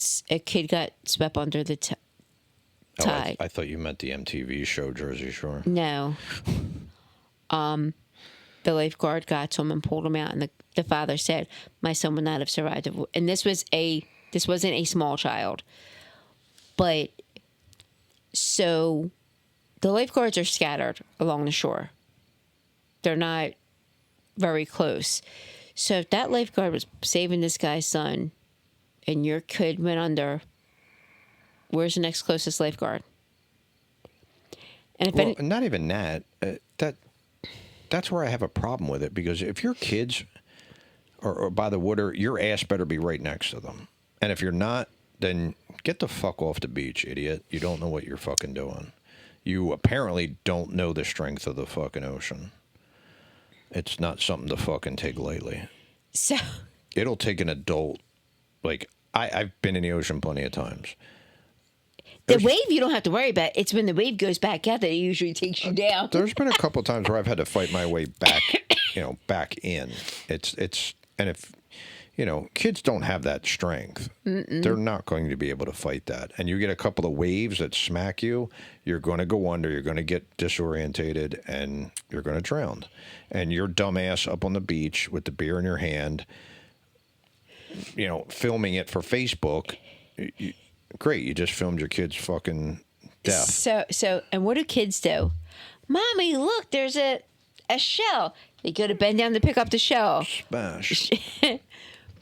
S1: swept under the tide.
S2: I thought you meant the MTV show Jersey Shore.
S1: No. The lifeguard got to him and pulled him out, and the father said, "My son would not have survived." And this wasn't a small child, but so the lifeguards are scattered along the shore. They're not very close. So if that lifeguard was saving this guy's son, and your kid went under, where's the next closest lifeguard? And if
S2: not even that. That's where I have a problem with it, because if your kids are by the water, your ass better be right next to them. And if you're not, then get the fuck off the beach, idiot. You don't know what you're fucking doing. You apparently don't know the strength of the fucking ocean. It's not something to fucking take lightly.
S1: So
S2: it'll take an adult. Like, I've been in the ocean plenty of times.
S1: The wave you don't have to worry about. It's when the wave goes back out that it usually takes you down.
S2: There's been a couple of times where I've had to fight my way back, back in. And if, kids don't have that strength. Mm-mm. They're not going to be able to fight that. And you get a couple of waves that smack you, you're going to go under, you're going to get disorientated, and you're going to drown. And your dumb ass up on the beach with the beer in your hand, filming it for Facebook. Great, you just filmed your kid's fucking death.
S1: So, and what do kids do? Mommy, look, there's a shell. They go to bend down to pick up the shell.
S2: Smash.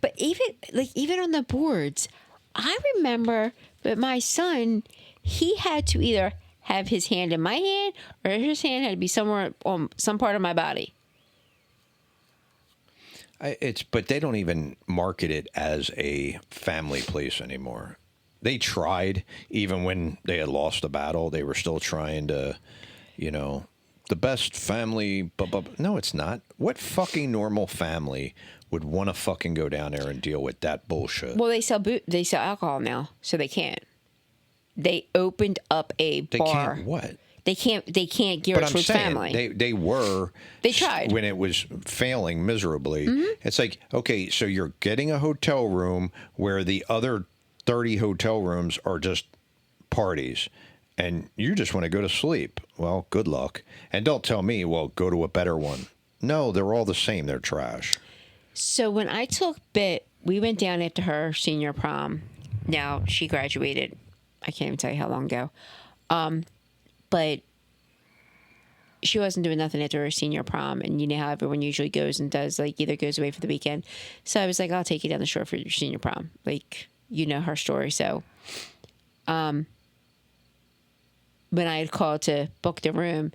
S1: But even on the boards, I remember that my son, he had to either have his hand in my hand or his hand had to be somewhere on some part of my body.
S2: But they don't even market it as a family place anymore. They tried, even when they had lost the battle, they were still trying to, the best family. No, it's not. What fucking normal family would want to fucking go down there and deal with that bullshit?
S1: Well, they sell alcohol now, so they can't. They opened up a bar.
S2: They can't what?
S1: They can't gear it towards family.
S2: They tried when it was failing miserably. Mm-hmm. It's like, okay, so you're getting a hotel room where the other 30 hotel rooms are just parties, and you just want to go to sleep. Well, good luck. And don't tell me, well, go to a better one. No, they're all the same. They're trash.
S1: So when I took Bit, we went down after her senior prom. Now, she graduated. I can't even tell you how long ago. But she wasn't doing nothing after her senior prom. And you know how everyone usually goes and does, either goes away for the weekend. So I was like, I'll take you down the shore for your senior prom. You know her story. So when I had called to book the room,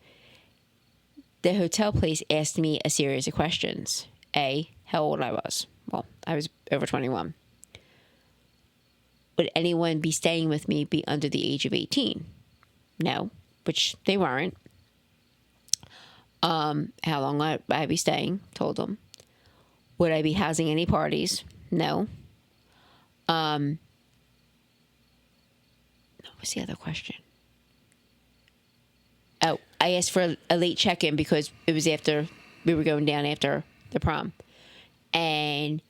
S1: the hotel place asked me a series of questions. A, how old I was. Well, I was over 21. Would anyone be staying with me be under the age of 18? No, which they weren't. How long would I be staying? Told them. Would I be housing any parties? No. What was the other question? Oh, I asked for a late check-in because it was after we were going down after the prom. And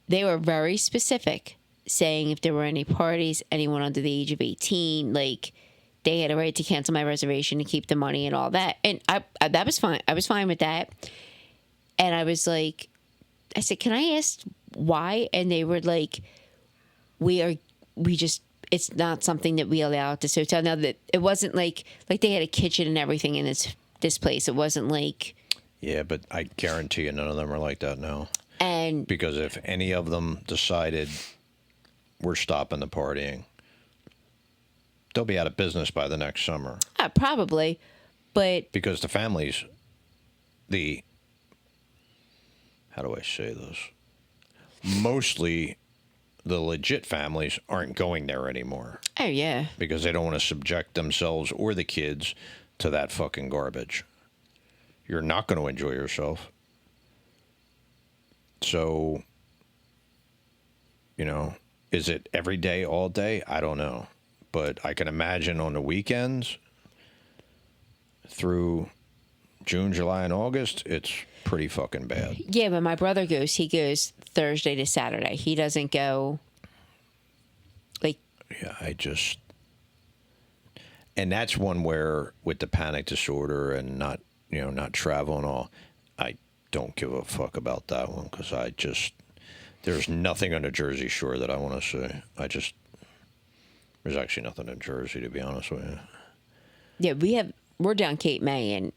S1: they were very specific, saying if there were any parties, anyone under the age of 18, they had a right to cancel my reservation and keep the money and all that. And I that was fine. I was fine with that. And I was like, I said, can I ask why? And they were like, it's not something that we allow at this hotel. Now, that it wasn't like they had a kitchen and everything in this place. It wasn't like...
S2: Yeah, but I guarantee you none of them are like that now.
S1: And
S2: Because if any of them decided we're stopping the partying, they'll be out of business by the next summer.
S1: probably, but
S2: Because the families, how do I say this? Mostly the legit families aren't going there anymore.
S1: oh yeah,
S2: Because they don't want to subject themselves or the kids to that fucking garbage. You're not going to enjoy yourself. So, is it every day, all day? I don't know. But I can imagine on the weekends through June, July, and August, it's pretty fucking bad.
S1: yeah. When my brother goes, he goes Thursday to Saturday. He doesn't go like
S2: Yeah, and that's one where with the panic disorder and not travel and all, I don't give a fuck about that one because there's nothing on the Jersey Shore that I want to see. There's actually nothing in Jersey, to be honest with you.
S1: yeah. We're down Cape May, and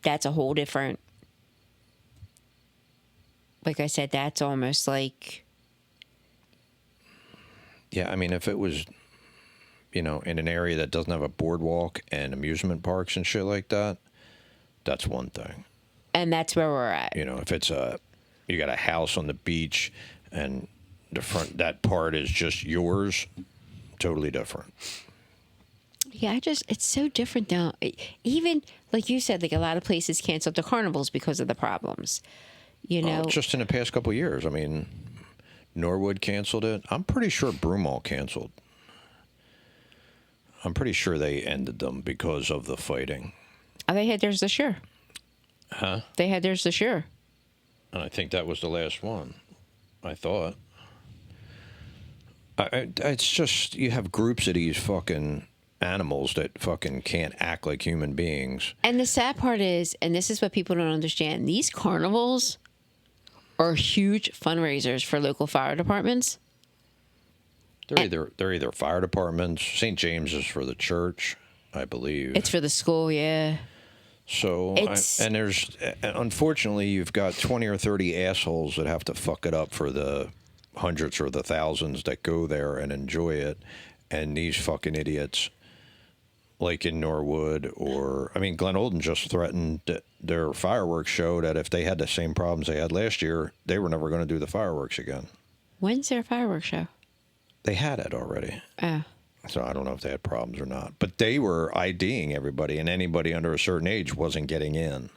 S1: that's a whole different. Like I said, that's almost like
S2: Yeah, I mean, if it was, in an area that doesn't have a boardwalk and amusement parks and shit like that, that's one thing.
S1: and that's where we're at.
S2: If it's you got a house on the beach and that part is just yours, totally different.
S1: Yeah, it's so different now. Even like you said, like a lot of places canceled the carnivals because of the problems.
S2: Just in the past couple of years. I mean, Norwood canceled it. I'm pretty sure Broomall canceled. I'm pretty sure they ended them because of the fighting.
S1: Oh, they had theirs this year.
S2: Huh?
S1: They had theirs this year.
S2: And I think that was the last one. I thought. It's just, you have groups of these fucking animals that fucking can't act like human beings.
S1: And the sad part is, and this is what people don't understand, these carnivals are huge fundraisers for local fire departments.
S2: They're either fire departments. St. James is for the church, I believe.
S1: It's for the school, yeah.
S2: So, unfortunately, you've got 20 or 30 assholes that have to fuck it up for the hundreds or the thousands that go there and enjoy it. And these fucking idiots, like in Norwood, Glen Olden just threatened their fireworks show that if they had the same problems they had last year, they were never going to do the fireworks again.
S1: When's their fireworks show?
S2: They had it already.
S1: Oh.
S2: So I don't know if they had problems or not. But they were IDing everybody, and anybody under a certain age wasn't getting in.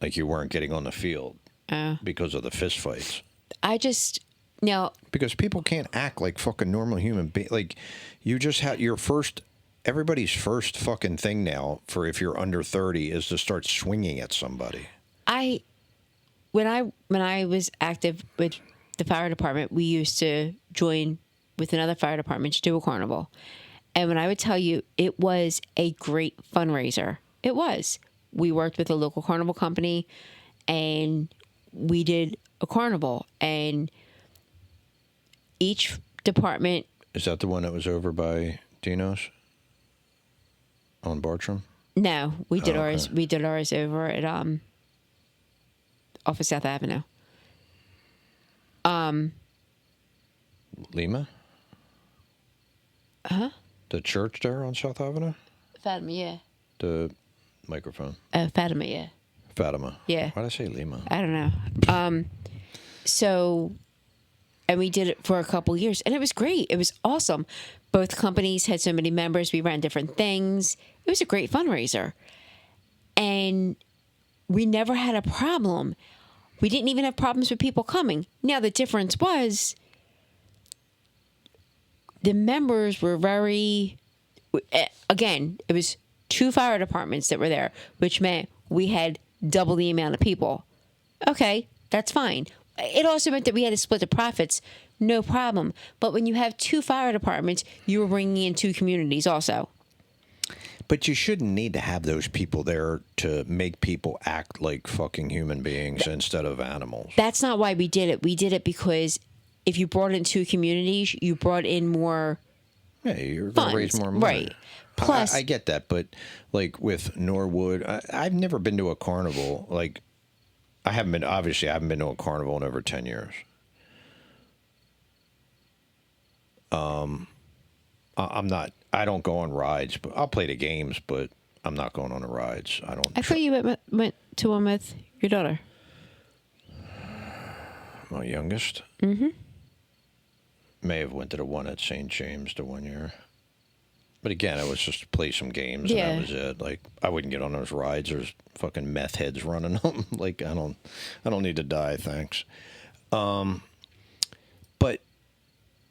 S2: Like, you weren't getting on the field because of the fist fights. Because people can't act like fucking normal human beings. Like, you just had everybody's first fucking thing now for if you're under 30 is to start swinging at somebody.
S1: When I was active with the fire department, we used to join with another fire department to do a carnival. And when I would tell you, it was a great fundraiser. It was. We worked with a local carnival company and we did a carnival, and each department.
S2: Is that the one that was over by Dino's on Bartram?
S1: No, we did ours.
S2: Okay.
S1: We did ours over at off of South Avenue.
S2: Lima?
S1: Huh?
S2: The church there on South Avenue?
S1: Fatima, yeah.
S2: The microphone.
S1: Fatima, yeah.
S2: Fatima.
S1: Yeah.
S2: Why did I say Lima?
S1: I don't know. And we did it for a couple years, and it was great. It was awesome. Both companies had so many members. We ran different things. It was a great fundraiser. And we never had a problem. We didn't even have problems with people coming. Now, the difference was the members were again, it was 2 fire departments that were there, which meant we had double the amount of people. Okay, that's fine. It also meant that we had to split the profits, no problem. But when you have 2 fire departments, you were bringing in 2 communities also.
S2: But you shouldn't need to have those people there to make people act like fucking human beings instead of animals.
S1: That's not why we did it. We did it because if you brought in 2 communities, you brought in more.
S2: Yeah, you're going to raise more money.
S1: Right. Plus,
S2: I get that, but like with Norwood, I've never been to a carnival. Like, I haven't been to a carnival in over 10 years. I'm not. I don't go on rides, but I'll play the games. But I'm not going on the rides. I don't.
S1: I thought you went to one with your daughter.
S2: My youngest. Mm-hmm. May have went to the one at St. James the 1 year. But again, it was just to play some games, and that was it. Like, I wouldn't get on those rides. There's fucking meth heads running them. Like, I don't need to die, thanks. But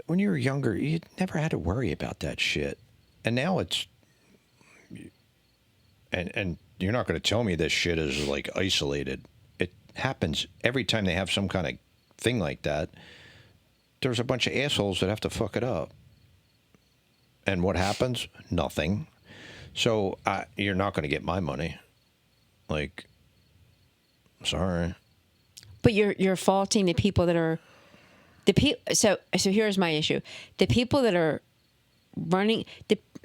S2: when you were younger, you never had to worry about that shit. And now it's, and you're not going to tell me this shit is like isolated. It happens every time they have some kind of thing like that. There's a bunch of assholes that have to fuck it up. And what happens? Nothing. So you're not going to get my money. Like, sorry.
S1: But you're faulting the people that are So here's my issue: the people that are running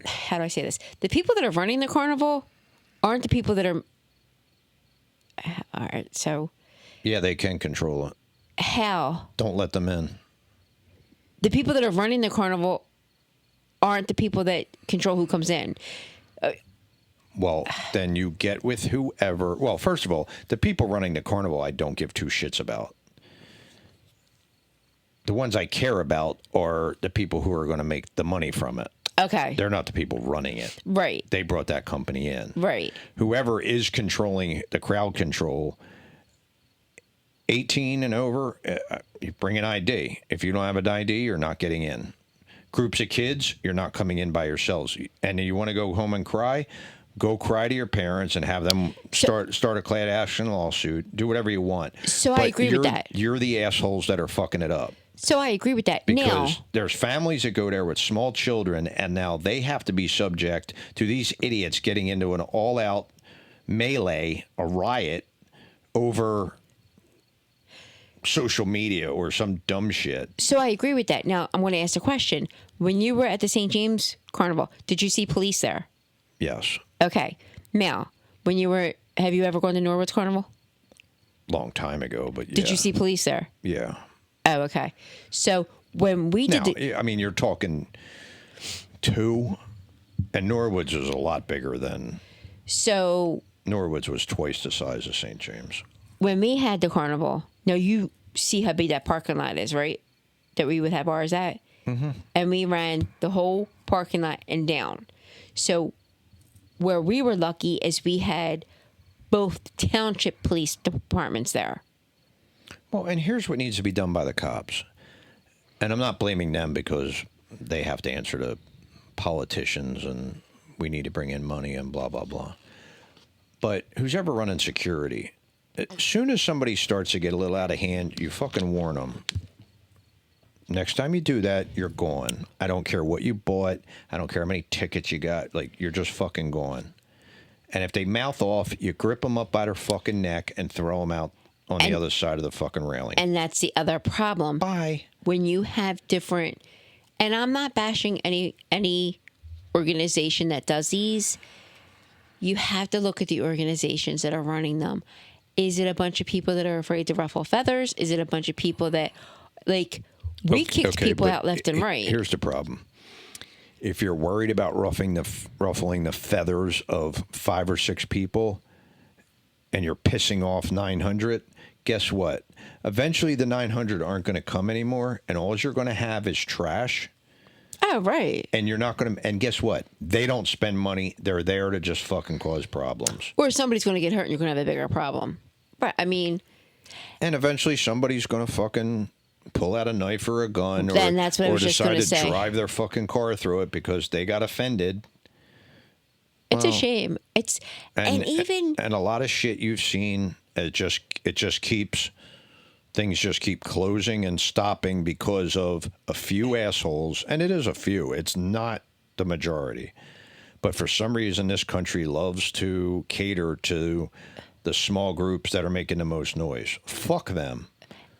S1: how do I say this? The people that are running the carnival aren't the people that are. All right, so.
S2: Yeah, they can control it.
S1: How?
S2: Don't let them in.
S1: The people that are running the carnival aren't the people that control who comes in.
S2: Well, then you get with whoever. Well, first of all, the people running the carnival, I don't give two shits about. The ones I care about are the people who are going to make the money from it.
S1: Okay.
S2: They're not the people running it.
S1: Right.
S2: They brought that company in.
S1: Right.
S2: Whoever is controlling the crowd control, 18 and over, you bring an ID. If you don't have an ID, you're not getting in. Groups of kids, you're not coming in by yourselves. And you want to go home and cry? Go cry to your parents and have them start a class action lawsuit. Do whatever you want.
S1: So I agree with that.
S2: You're the assholes that are fucking it up.
S1: So I agree with that.
S2: Because
S1: now,
S2: there's families that go there with small children, and now they have to be subject to these idiots getting into an all-out melee, a riot, over social media or some dumb shit.
S1: So I agree with that. Now, I'm going to ask a question. When you were at the St. James Carnival, did you see police there?
S2: Yes.
S1: Okay. Now, have you ever gone to Norwood's Carnival?
S2: Long time ago, but yeah.
S1: Did you see police there?
S2: Yeah.
S1: Oh, okay. So when we did
S2: I mean, you're talking 2, and Norwood's is a lot bigger than...
S1: So...
S2: Norwood's was twice the size of St. James.
S1: When we had the carnival, now you see how big that parking lot is, right? That we would have ours at? Mm-hmm. And we ran the whole parking lot and down. So where we were lucky is we had both township police departments there.
S2: Well, and here's what needs to be done by the cops. And I'm not blaming them because they have to answer to politicians and we need to bring in money and blah, blah, blah. But who's ever running security, as soon as somebody starts to get a little out of hand, you fucking warn them. Next time you do that, you're gone. I don't care what you bought. I don't care how many tickets you got. Like, you're just fucking gone. And if they mouth off, you grip them up by their fucking neck and throw them out on the other side of the fucking railing.
S1: And that's the other problem.
S2: Bye.
S1: When you have different, and I'm not bashing any organization that does these, you have to look at the organizations that are running them. Is it a bunch of people that are afraid to ruffle feathers? Is it a bunch of people that, like, we kicked people out left and right?
S2: Here's the problem. If you're worried about ruffling the feathers of 5 or 6 people and you're pissing off 900, guess what? Eventually the 900 aren't going to come anymore, and all you're going to have is trash.
S1: Oh, right.
S2: And you're not going to, and guess what? They don't spend money. They're there to just fucking cause problems.
S1: Or somebody's going to get hurt and you're going to have a bigger problem. But, I mean.
S2: And eventually somebody's going to fucking pull out a knife or a gun or decide to drive their fucking car through it because they got offended.
S1: It's a shame. And
S2: a lot of shit you've seen, things just keep closing and stopping because of a few assholes, and it is a few. It's not the majority. But for some reason, this country loves to cater to the small groups that are making the most noise. Fuck them.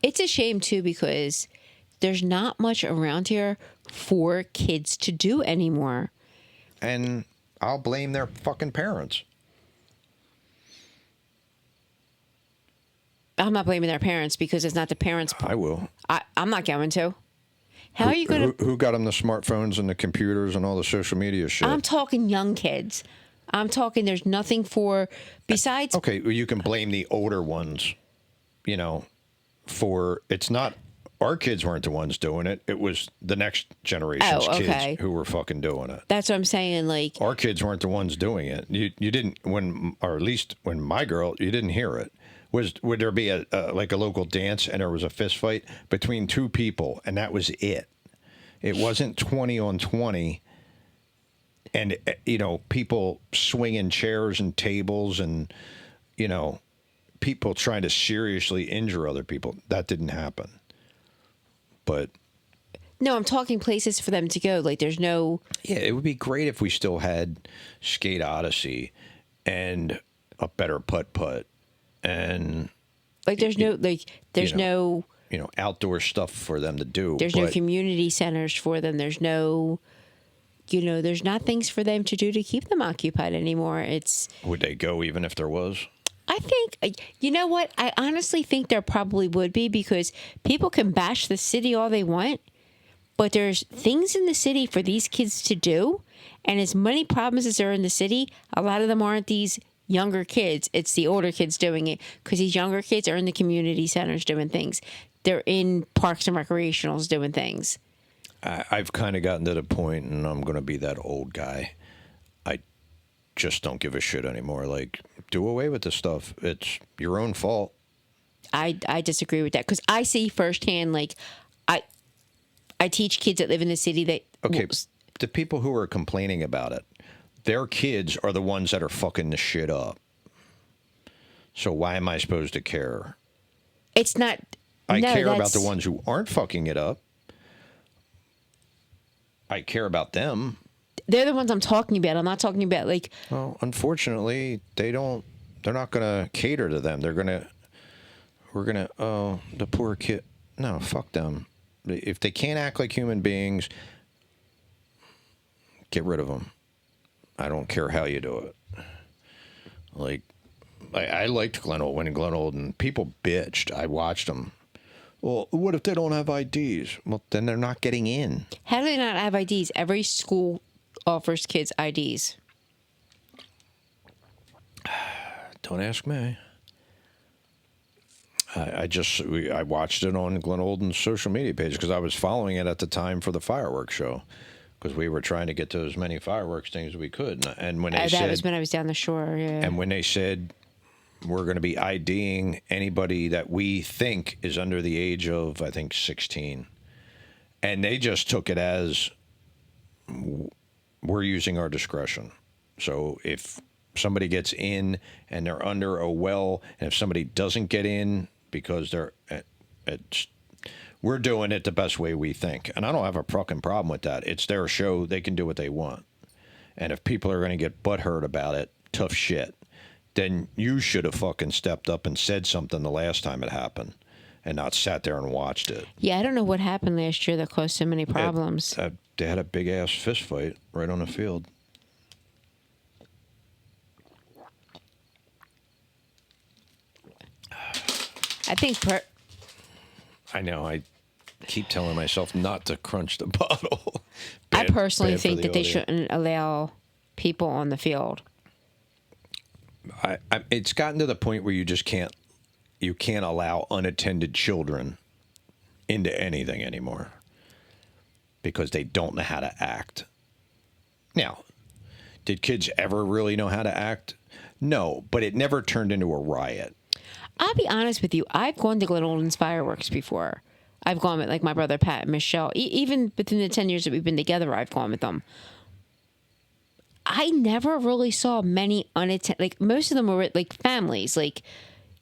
S1: It's a shame, too, because there's not much around here for kids to do anymore.
S2: And I'll blame their fucking parents.
S1: I'm not blaming their parents because it's not the parents.
S2: I will.
S1: I'm not going to. How are you going to?
S2: Who got them the smartphones and the computers and all the social media shit?
S1: I'm talking young kids. I'm talking there's nothing for besides.
S2: Okay, well, you can blame the older ones, for it's not our kids weren't the ones doing it. It was the next generation's kids who were fucking doing it.
S1: That's what I'm saying. Like
S2: our kids weren't the ones doing it. You didn't or at least when my girl, you didn't hear it. Would there be a local dance and there was a fist fight between two people and that was it? It wasn't 20 on 20. And, people swinging chairs and tables and, people trying to seriously injure other people. That didn't happen. But.
S1: No, I'm talking places for them to go. Like, there's no.
S2: Yeah, it would be great if we still had Skate Odyssey and a better putt-putt. And.
S1: Like, there's no.
S2: Outdoor stuff for them to do.
S1: There's no community centers for them. There's no. There's not things for them to do to keep them occupied anymore.
S2: Would they go even if there was?
S1: I think, you know what? I honestly think there probably would be because people can bash the city all they want, but there's things in the city for these kids to do. And as many problems as there are in the city, a lot of them aren't these younger kids. It's the older kids doing it because these younger kids are in the community centers doing things. They're in parks and recreationals doing things.
S2: I've kind of gotten to the point, and I'm going to be that old guy. I just don't give a shit anymore. Like, do away with this stuff. It's your own fault.
S1: I disagree with that because I see firsthand. Like, I teach kids that live in the city that.
S2: Okay, the people who are complaining about it, their kids are the ones that are fucking the shit up. So why am I supposed to care?
S1: It's not.
S2: I care about the ones who aren't fucking it up. I care about them.
S1: They're the ones I'm talking about. I'm not talking about like.
S2: Well, unfortunately, they're not going to cater to them. The poor kid. No, fuck them. If they can't act like human beings, get rid of them. I don't care how you do it. Like, I liked Glenn Olden. People bitched. I watched them. Well, what if they don't have IDs? Well, then they're not getting in.
S1: How do they not have IDs? Every school offers kids IDs.
S2: Don't ask me. I watched it on Glenn Olden's social media page because I was following it at the time for the fireworks show because we were trying to get to as many fireworks things as we could. And when they said
S1: that was when I was down the shore. Yeah.
S2: And when they said we're going to be IDing anybody that we think is under the age of, I think, 16. And they just took it as we're using our discretion. So if somebody gets in and they're under a well, and if somebody doesn't get in because we're doing it the best way we think. And I don't have a fucking problem with that. It's their show. They can do what they want. And if people are going to get butthurt about it, tough shit. Then you should have fucking stepped up and said something the last time it happened and not sat there and watched it.
S1: Yeah, I don't know what happened last year that caused so many problems.
S2: They had a big-ass fist fight right on the field.
S1: I think...
S2: I know, I keep telling myself not to crunch the bottle.
S1: I personally think that they shouldn't allow people on the field.
S2: It's gotten to the point where you just can't allow unattended children into anything anymore because they don't know how to act. Now, did kids ever really know how to act? No, but it never turned into a riot.
S1: I'll be honest with you. I've gone to Glen Olden's fireworks before. I've gone with like my brother Pat and Michelle. Even within the 10 years that we've been together, I've gone with them. I never really saw many unattended. Like most of them were like families. Like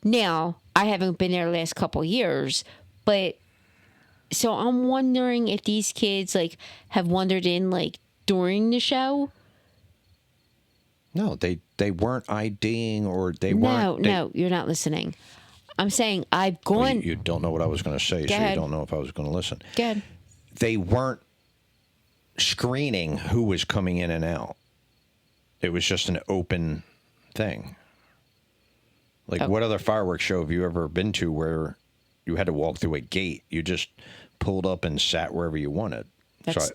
S1: now, I haven't been there the last couple of years, but so I'm wondering if these kids like have wandered in like during the show.
S2: No, they weren't IDing or they weren't.
S1: No, you're not listening. I'm saying I've gone.
S2: Well, you don't know what I was going to say, so you don't know if I was going to listen.
S1: Go ahead.
S2: They weren't screening who was coming in and out. It was just an open thing. Like, what other fireworks show have you ever been to where you had to walk through a gate? You just pulled up and sat wherever you wanted.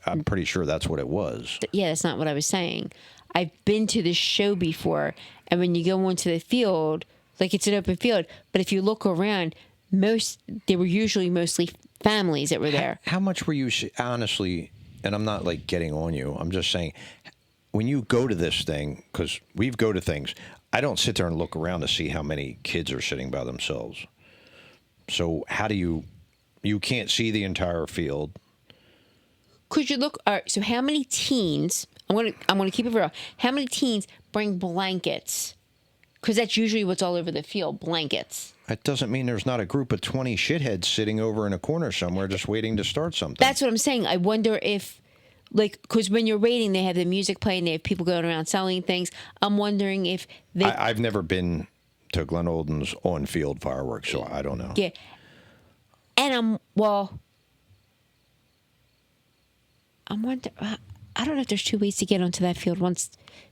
S2: I'm pretty sure that's what it was.
S1: Yeah, that's not what I was saying. I've been to this show before, and when you go onto the field, like it's an open field, but if you look around, they were usually mostly families that were there.
S2: How much were you, honestly, and I'm not like getting on you, I'm just saying, when you go to this thing, because we go to things, I don't sit there and look around to see how many kids are sitting by themselves. So how do you can't see the entire field.
S1: Could you look? All right. So how many teens? I'm gonna keep it real. How many teens bring blankets? Because that's usually what's all over the field. Blankets.
S2: That doesn't mean there's not a group of 20 shitheads sitting over in a corner somewhere just waiting to start something.
S1: That's what I'm saying. I wonder if, like, because when you're waiting, they have the music playing. They have people going around selling things. I'm wondering if they.
S2: I've never been to Glen Olden's on-field fireworks, so I don't know.
S1: Yeah. And I'm wondering. I don't know if there's two ways to get onto that field once,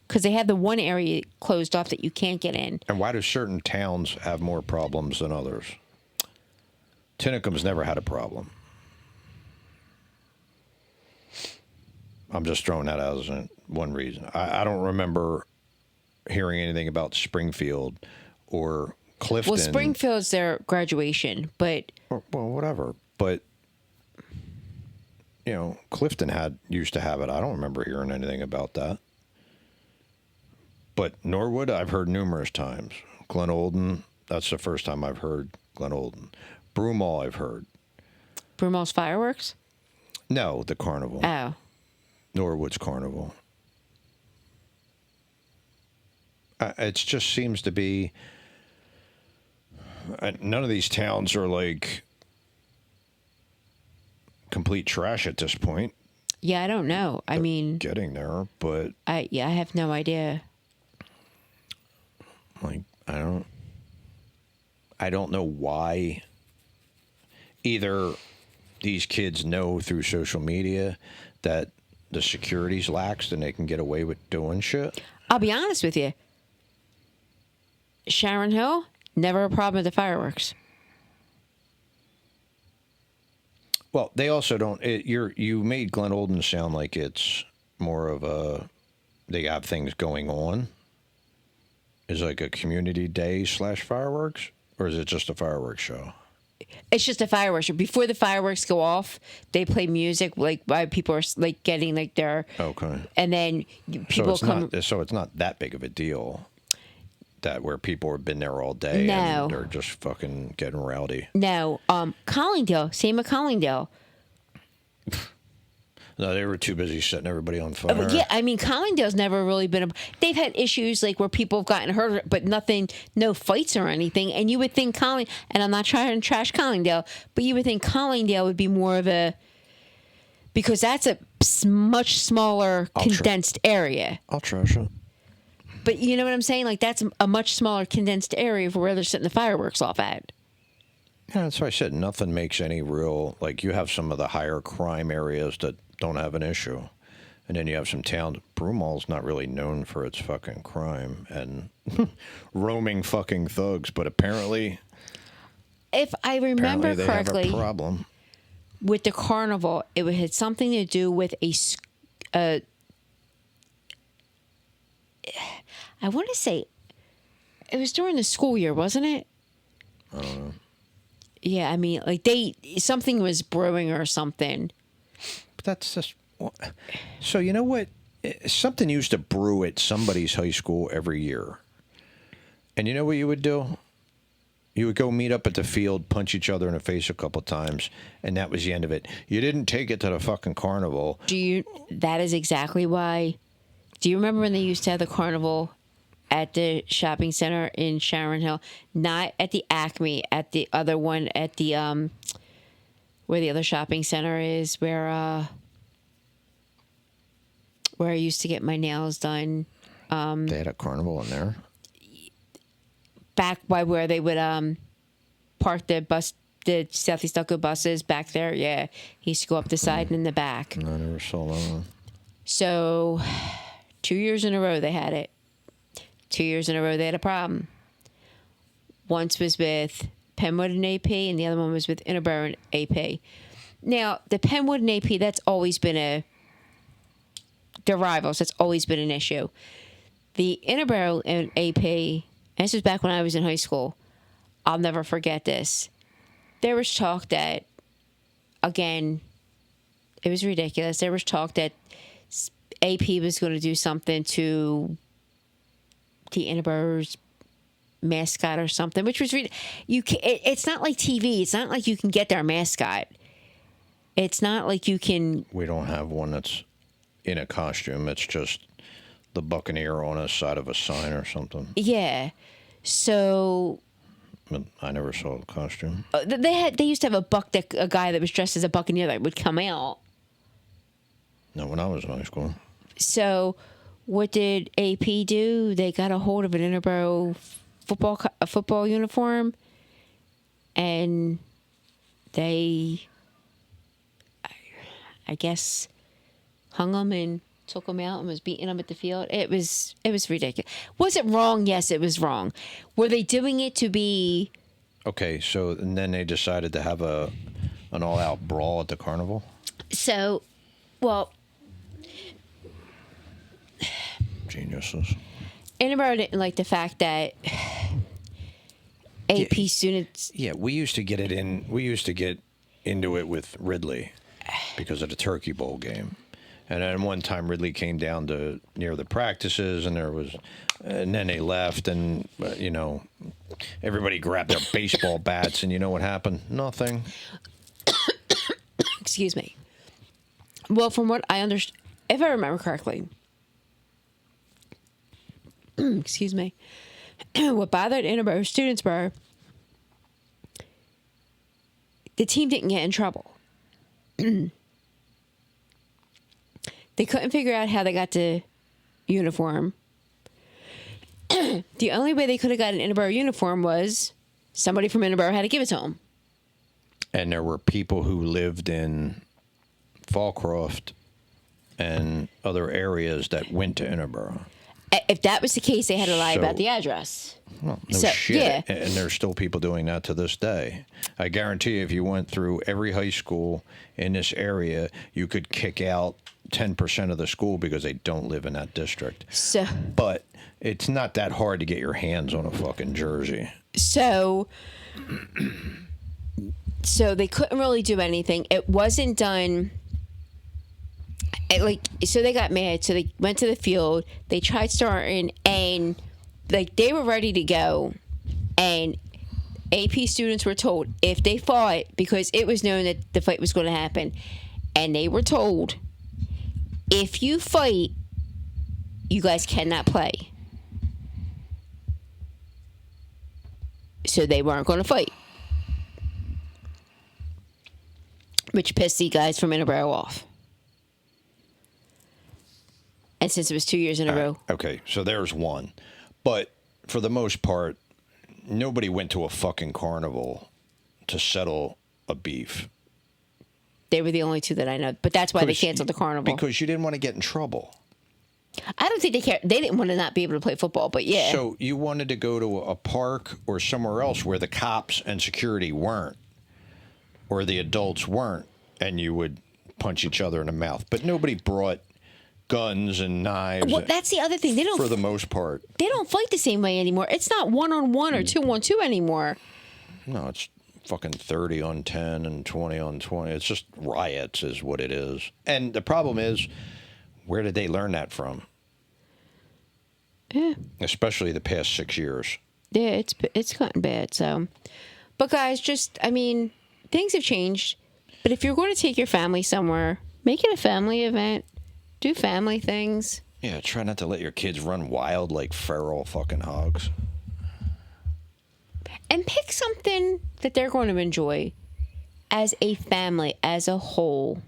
S1: because they have the one area closed off that you can't get in.
S2: And why do certain towns have more problems than others? Tinicum's never had a problem. I'm just throwing that out as one reason. I don't remember hearing anything about Springfield or Clifton.
S1: Well, Springfield's their graduation, but...
S2: Well, whatever. But, you know, Clifton used to have it. I don't remember hearing anything about that. But Norwood, I've heard numerous times. Glen Olden, that's the first time I've heard Glen Olden. Broomall, I've heard.
S1: Broomall's fireworks?
S2: No, the carnival.
S1: Oh.
S2: Norwood's carnival. It just seems to be... none of these towns are like complete trash at this point.
S1: Yeah, I don't know. I mean...
S2: Getting there, but...
S1: I have no idea.
S2: Like, I don't know why either these kids know through social media that the security's lax and they can get away with doing shit.
S1: I'll be honest with you. Sharon Hill, never a problem with the fireworks.
S2: Well, they also don't... You made Glen Olden sound like it's more of a... They have things going on. Is it like a community day / fireworks? Or is it just a fireworks show?
S1: It's just a fireworks show. Before the fireworks go off, they play music, like while people are like getting like their...
S2: Okay.
S1: And then people come...
S2: So it's not that big of a deal that where people have been there all day and they're just fucking getting rowdy.
S1: No. Collingdale, same with Collingdale.
S2: No, they were too busy setting everybody on fire.
S1: Yeah, I mean, Collingdale's never really been... They've had issues like where people have gotten hurt, but no fights or anything. And you would think and I'm not trying to trash Collingdale, but you would think Collingdale would be more of a... Because that's a much smaller, condensed area.
S2: I'll trash it.
S1: But you know what I'm saying? Like, that's a much smaller, condensed area for where they're setting the fireworks off at.
S2: Yeah, that's why I said nothing makes any real... Like, you have some of the higher crime areas that don't have an issue. And then you have some towns... Broomall's not really known for its fucking crime and roaming fucking thugs, but apparently...
S1: If I remember
S2: they
S1: correctly...
S2: have a problem.
S1: With the carnival, it had something to do with I want to say... It was during the school year, wasn't it?
S2: I don't know.
S1: Yeah, I mean, like something was brewing or something.
S2: But that's just... So you know what? Something used to brew at somebody's high school every year. And you know what you would do? You would go meet up at the field, punch each other in the face a couple times, and that was the end of it. You didn't take it to the fucking carnival.
S1: That is exactly why. Do you remember when they used to have the carnival at the shopping center in Sharon Hill? Not at the Acme, at the other one, at the where the other shopping center is, where I used to get my nails done.
S2: They had a carnival in there.
S1: Back by where they would park the Southeast Ducko buses back there. Yeah, he used to go up the side and in the back.
S2: No, I never saw that one.
S1: So 2 years in a row they had it. 2 years in a row they had a problem. Once was with Penwood and AP, and the other one was with Interborough and AP. Now, the Penwood and AP, they're rivals. That's always been an issue. The Interborough and AP, and this was back when I was in high school, I'll never forget this. There was talk that, again, it was ridiculous. There was talk that AP was going to do something to the Interboro's mascot or something, which was it's not like TV. It's not like you can get their mascot. It's not like you can.
S2: We don't have one that's in a costume. It's just the Buccaneer on a side of a sign or something.
S1: Yeah. So.
S2: But I never saw a costume.
S1: They used to have a guy that was dressed as a Buccaneer that would come out.
S2: No, when I was in high school.
S1: So, what did AP do? They got a hold of an Interborough football uniform, and they, I guess, hung them and took them out and was beating them at the field. It was ridiculous. Was it wrong? Yes, it was wrong. Were they doing it to be?
S2: Okay, so and then they decided to have an all-out brawl at the carnival.
S1: So, well.
S2: Geniuses.
S1: Interborough didn't like the fact that AP students.
S2: Yeah, we used to get into it with Ridley because of the Turkey Bowl game. And then one time Ridley came down to near the practices, and then they left, and everybody grabbed their baseball bats, and you know what happened? Nothing.
S1: Excuse me. Well, from what I understand, if I remember correctly, excuse me, what bothered Interborough students were the team didn't get in trouble. They couldn't figure out how they got the uniform. The only way they could have got an Interborough uniform was somebody from Interborough had to give it to them.
S2: And there were people who lived in Fallcroft and other areas that went to Interborough.
S1: If that was the case, they had to lie about the address.
S2: Well, no shit. Yeah. And there's still people doing that to this day. I guarantee you, if you went through every high school in this area, you could kick out 10% of the school because they don't live in that district. But it's not that hard to get your hands on a fucking jersey.
S1: So they couldn't really do anything. It wasn't done. So they got mad. So they went to the field. They tried starting, and they were ready to go. And AP students were told if they fought, because it was known that the fight was going to happen, and they were told, if you fight, you guys cannot play. So they weren't going to fight, which pissed the guys from Interborough off. And since it was 2 years in a row.
S2: Okay, so there's one. But for the most part, nobody went to a fucking carnival to settle a beef.
S1: They were the only two that I know. But that's why they canceled the carnival.
S2: Because you didn't want to get in trouble.
S1: I don't think they cared. They didn't want to not be able to play football, but yeah.
S2: So you wanted to go to a park or somewhere else where the cops and security weren't, or the adults weren't, and you would punch each other in the mouth. But nobody brought guns and knives.
S1: Well, that's the other thing. They don't,
S2: for the most part.
S1: They don't fight the same way anymore. It's not 1-on-1 or 2-on-2 anymore.
S2: No, it's fucking 30 on 10 and 20 on 20. It's just riots is what it is. And the problem is, where did they learn that from?
S1: Yeah.
S2: Especially the past 6 years.
S1: Yeah, it's gotten bad. So, but guys, things have changed. But if you're going to take your family somewhere, make it a family event. Do family things.
S2: Yeah, try not to let your kids run wild like feral fucking hogs.
S1: And pick something that they're going to enjoy as a family, as a whole.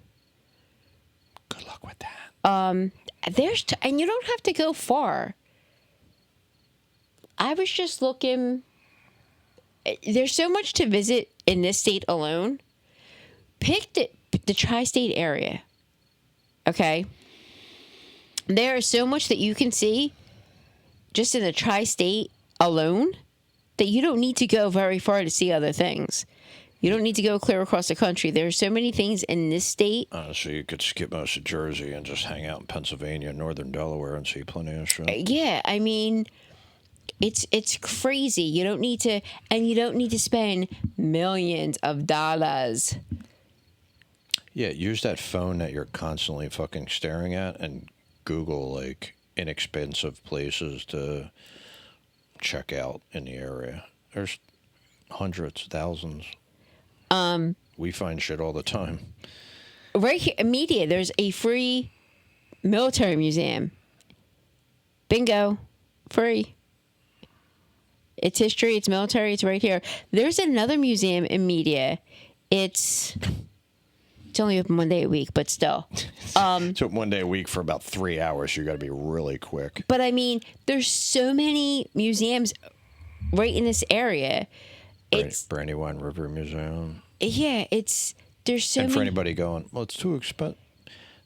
S2: Good luck with that.
S1: And you don't have to go far. I was just looking. There's so much to visit in this state alone. Pick the tri-state area. Okay? There is so much that you can see just in the tri-state alone. that you don't need to go very far to see other things. You don't need to go clear across the country. There are so many things in this state.
S2: So you could skip most of Jersey and just hang out in Pennsylvania and northern Delaware and see plenty of shit.
S1: Yeah, I mean, it's crazy. You don't need to, and you don't need to spend millions of dollars.
S2: Yeah, use that phone that you're constantly fucking staring at and Google like inexpensive places to check out in the area. There's hundreds, thousands. We find shit all the time.
S1: Right here, Media, there's a free military museum. Bingo. Free. It's history, it's military, it's right here. There's another museum in Media. It's only open one day a week, but still.
S2: So one day a week for about 3 hours, you got to be really quick.
S1: But I mean, there's so many museums right in this area. It's
S2: Brandywine River Museum.
S1: Yeah, there's so
S2: And for
S1: many.
S2: anybody going, well, it's too expensive.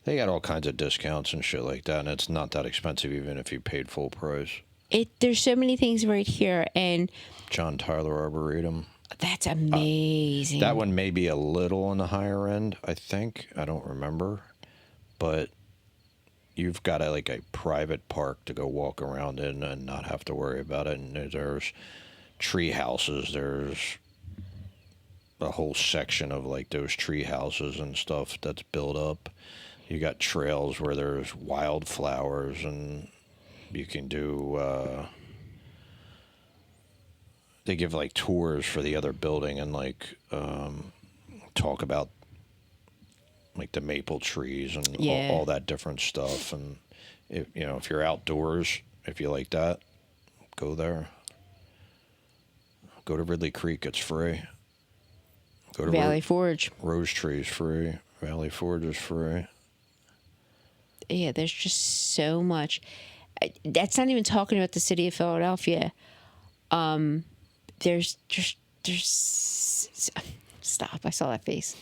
S2: They got all kinds of discounts and shit like that, and it's not that expensive even if you paid full price.
S1: There's so many things right here, and
S2: John Tyler Arboretum.
S1: that's amazing.
S2: That one may be a little on the higher end, I think. I don't remember. But you've got like a private park to go walk around in and not have to worry about it. And there's tree houses. There's a whole section of like those tree houses and stuff that's built up. You got trails where there's wildflowers, and you can do they give like tours for the other building and like talk about like the maple trees and all that different stuff. And if you're outdoors, if you like that, go there. Go to Ridley Creek, it's free. Go to
S1: Valley Forge.
S2: Rose Tree is free. Valley Forge is free.
S1: Yeah, there's just so much. That's not even talking about the city of Philadelphia. There's stop. I saw that face.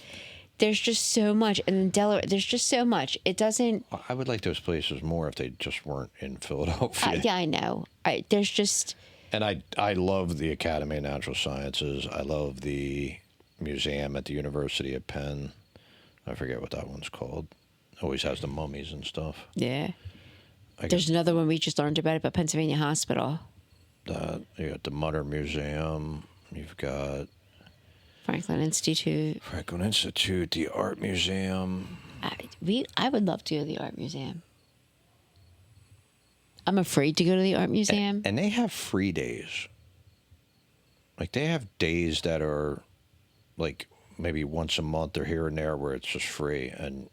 S1: There's just so much, and in Delaware, there's just so much. It doesn't.
S2: I would like those places more if they just weren't in Philadelphia.
S1: Yeah, I know. There's just.
S2: And I love the Academy of Natural Sciences. I love the museum at the University of Penn. I forget what that one's called. Always has the mummies and stuff.
S1: Yeah. There's another one we just learned about Pennsylvania Hospital.
S2: You got the Mutter Museum. You've got
S1: Franklin Institute.
S2: The Art Museum.
S1: I would love to go to the art museum. I'm afraid to go to the art museum.
S2: And they have free days. Like they have days that are like maybe once a month or here and there where it's just free. And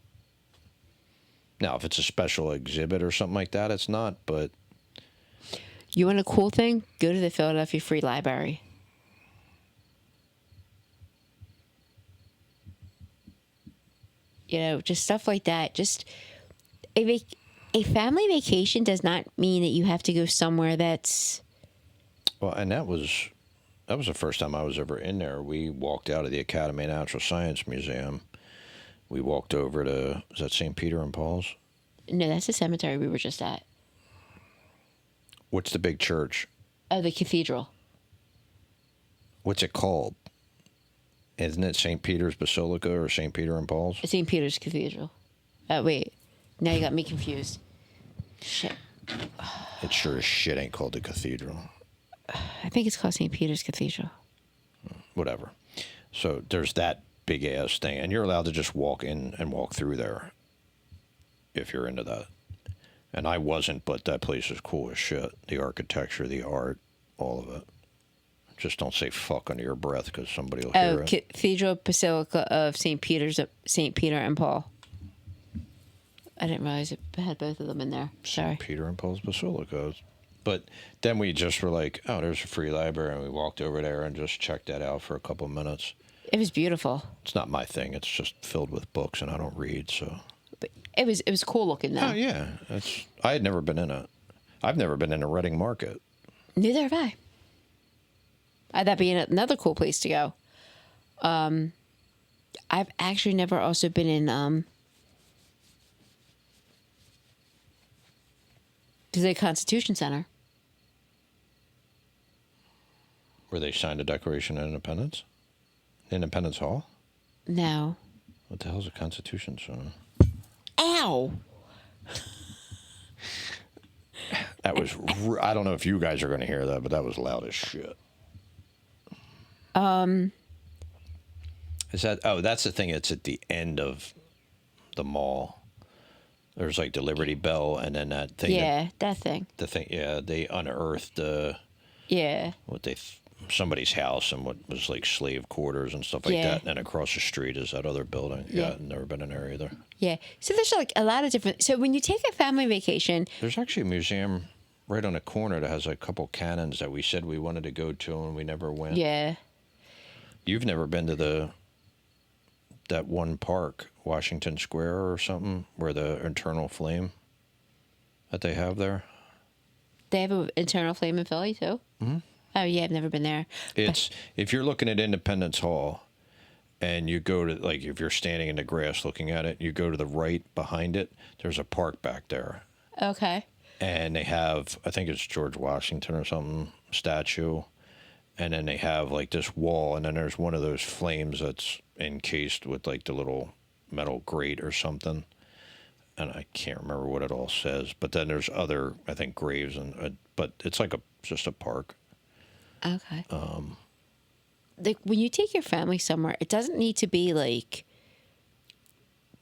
S2: now if it's a special exhibit or something like that, it's not, but
S1: you want a cool thing? Go to the Philadelphia Free Library. Just stuff like that. Just a family vacation does not mean that you have to go somewhere that's.
S2: Well, and that was the first time I was ever in there. We walked out of the Academy of Natural Science Museum. We walked over to, is that St. Peter and Paul's?
S1: No, that's the cemetery we were just at.
S2: What's the big church?
S1: Oh, the cathedral.
S2: What's it called? Isn't it St. Peter's Basilica or St. Peter and Paul's?
S1: St. Peter's Cathedral. Oh, wait. Now you got me confused. Shit.
S2: It sure as shit ain't called the cathedral.
S1: I think it's called St. Peter's Cathedral.
S2: Whatever. So there's that big ass thing, and you're allowed to just walk in and walk through there if you're into that. And I wasn't, but that place is cool as shit. The architecture, the art, all of it. Just don't say fuck under your breath because somebody will hear it.
S1: Cathedral Basilica of St. Peter and Paul. I didn't realize it had both of them in there. Sorry.
S2: Peter and Paul's Basilica. But then we just were like, oh, there's a free library, and we walked over there and just checked that out for a couple of minutes.
S1: It was beautiful.
S2: It's not my thing. It's just filled with books, and I don't read, so.
S1: But it was cool looking though.
S2: Oh yeah, I had never been in it. I've never been in a Reading Market.
S1: Neither have I. That'd be another cool place to go. I've actually never also been in the Constitution Center.
S2: Where they signed the Declaration of Independence? Independence Hall?
S1: No.
S2: What the hell's a Constitution song?
S1: Ow!
S2: That was, I don't know if you guys are going to hear that, but that was loud as shit. Is that, oh, that's the thing. It's at the end of the mall. There's like the Liberty Bell and then that thing.
S1: Yeah, that thing.
S2: The thing, yeah, they unearthed
S1: Yeah.
S2: somebody's house and what was like slave quarters and stuff like
S1: Yeah.
S2: that. And then across the street is that other building. Yeah, I've never been in there either.
S1: Yeah. So there's like a lot of different. So when you take a family vacation,
S2: There's actually a museum right on the corner that has a couple cannons that we said we wanted to go to and we never went.
S1: yeah,
S2: You've never been to that one park, Washington Square or something, where the internal flame that they have there?
S1: they have an internal flame in Philly too. Mm-hmm. Oh yeah, I've never been there.
S2: It's if you're looking at Independence Hall and you go to, like, if you're standing in the grass looking at it, you go to the right behind it, there's a park back there.
S1: Okay.
S2: And they have, I think it's George Washington or something, statue. And then they have like this wall, and then there's one of those flames that's encased with like the little metal grate or something. And I can't remember what it all says. But then there's other, I think, graves, but it's like just a park.
S1: Okay. Like when you take your family somewhere, it doesn't need to be like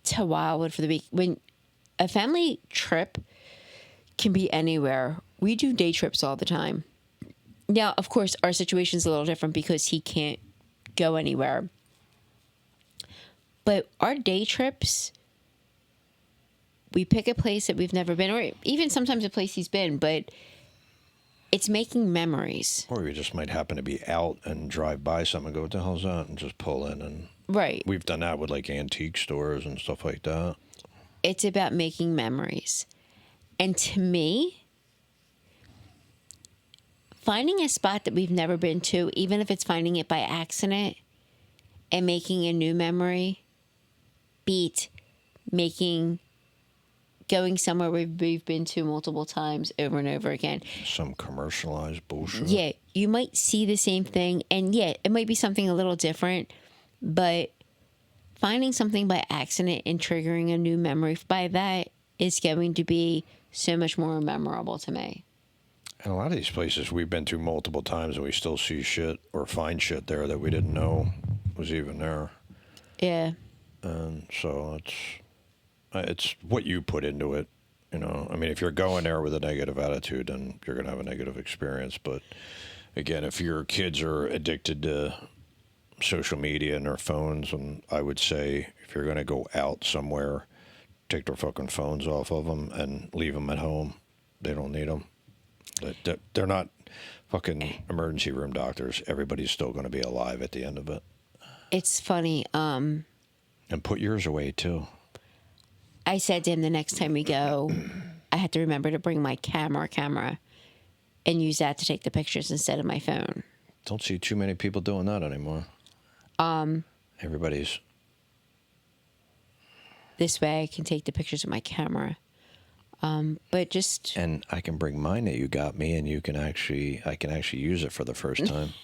S1: to Wildwood for the week. When a family trip can be anywhere, we do day trips all the time. Now, of course, our situation's a little different because he can't go anywhere. But our day trips, we pick a place that we've never been, or even sometimes a place he's been, but it's making memories.
S2: Or you just might happen to be out and drive by something and go, what the hell's that? And just pull in. And
S1: Right.
S2: we've done that with like antique stores and stuff like that.
S1: It's about making memories. And to me, finding a spot that we've never been to, even if it's finding it by accident and making a new memory, beat going somewhere we've been to multiple times over and over again.
S2: Some commercialized bullshit.
S1: Yeah, you might see the same thing, and yeah, it might be something a little different, but finding something by accident and triggering a new memory by that is going to be so much more memorable to me.
S2: And a lot of these places we've been to multiple times and we still see shit or find shit there that we didn't know was even there.
S1: Yeah.
S2: And so it's what you put into it, you know. I mean, if you're going there with a negative attitude, then you're going to have a negative experience. But again, if your kids are addicted to social media and their phones, and I would say if you're going to go out somewhere, take their fucking phones off of them and leave them at home. They don't need them. They're not fucking emergency room doctors. Everybody's still going to be alive at the end of it.
S1: It's funny.
S2: And put yours away, too.
S1: I said to him the next time we go, I had to remember to bring my camera and use that to take the pictures instead of my phone.
S2: Don't see too many people doing that anymore. Everybody's...
S1: This way I can take the pictures with my camera. But just...
S2: And I can bring mine that you got me, and I can actually use it for the first time.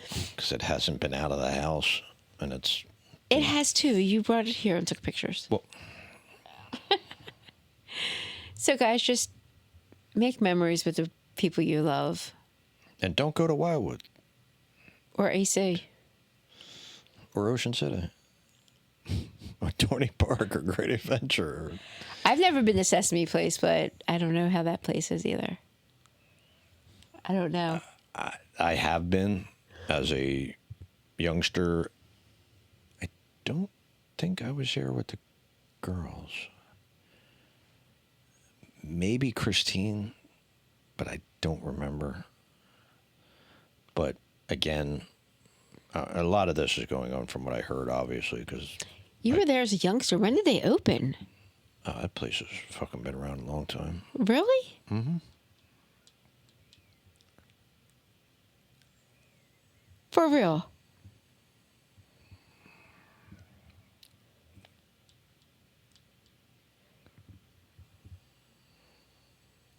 S2: Because it hasn't been out of the house, and it's...
S1: It has too. You brought it here and took pictures.
S2: Well...
S1: So guys, just make memories with the people you love.
S2: And don't go to Wildwood.
S1: Or AC.
S2: Or Ocean City. Or Tony Park or Great Adventure.
S1: I've never been to Sesame Place, but I don't know how that place is either. I don't know.
S2: I have been as a youngster. I don't think I was there with the girls. Maybe Christine, but I don't remember. But again, a lot of this is going on from what I heard, obviously, because...
S1: You were there as a youngster. When did they open?
S2: That place has fucking been around a long time.
S1: Really?
S2: Mm-hmm.
S1: For real?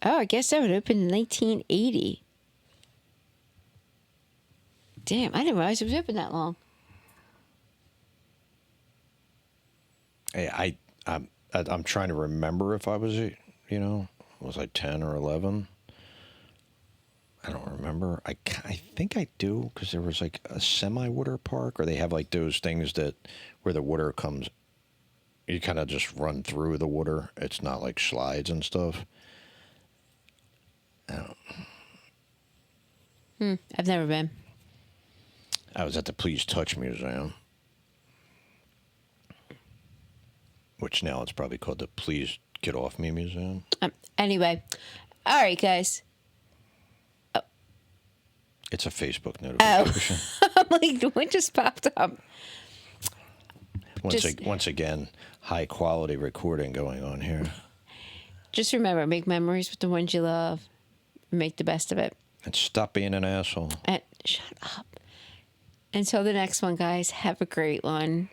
S1: Oh, I guess that would open in 1980. damn, I didn't realize it was open that long.
S2: I'm trying to remember if I was, was I 10 or 11? I don't remember. I think I do, because there was like a semi-water park, or they have like those things where the water comes, you kind of just run through the water. It's not like slides and stuff.
S1: I've never been.
S2: I was at the Please Touch Museum, which now it's probably called the Please Get Off Me Museum.
S1: Anyway, all right, guys.
S2: It's a Facebook notification.
S1: I'm like, what just popped up?
S2: Once again, high quality recording going on here.
S1: Just remember, make memories with the ones you love. Make the best of it.
S2: And stop being an asshole.
S1: And shut up. Until the next one, guys, have a great one.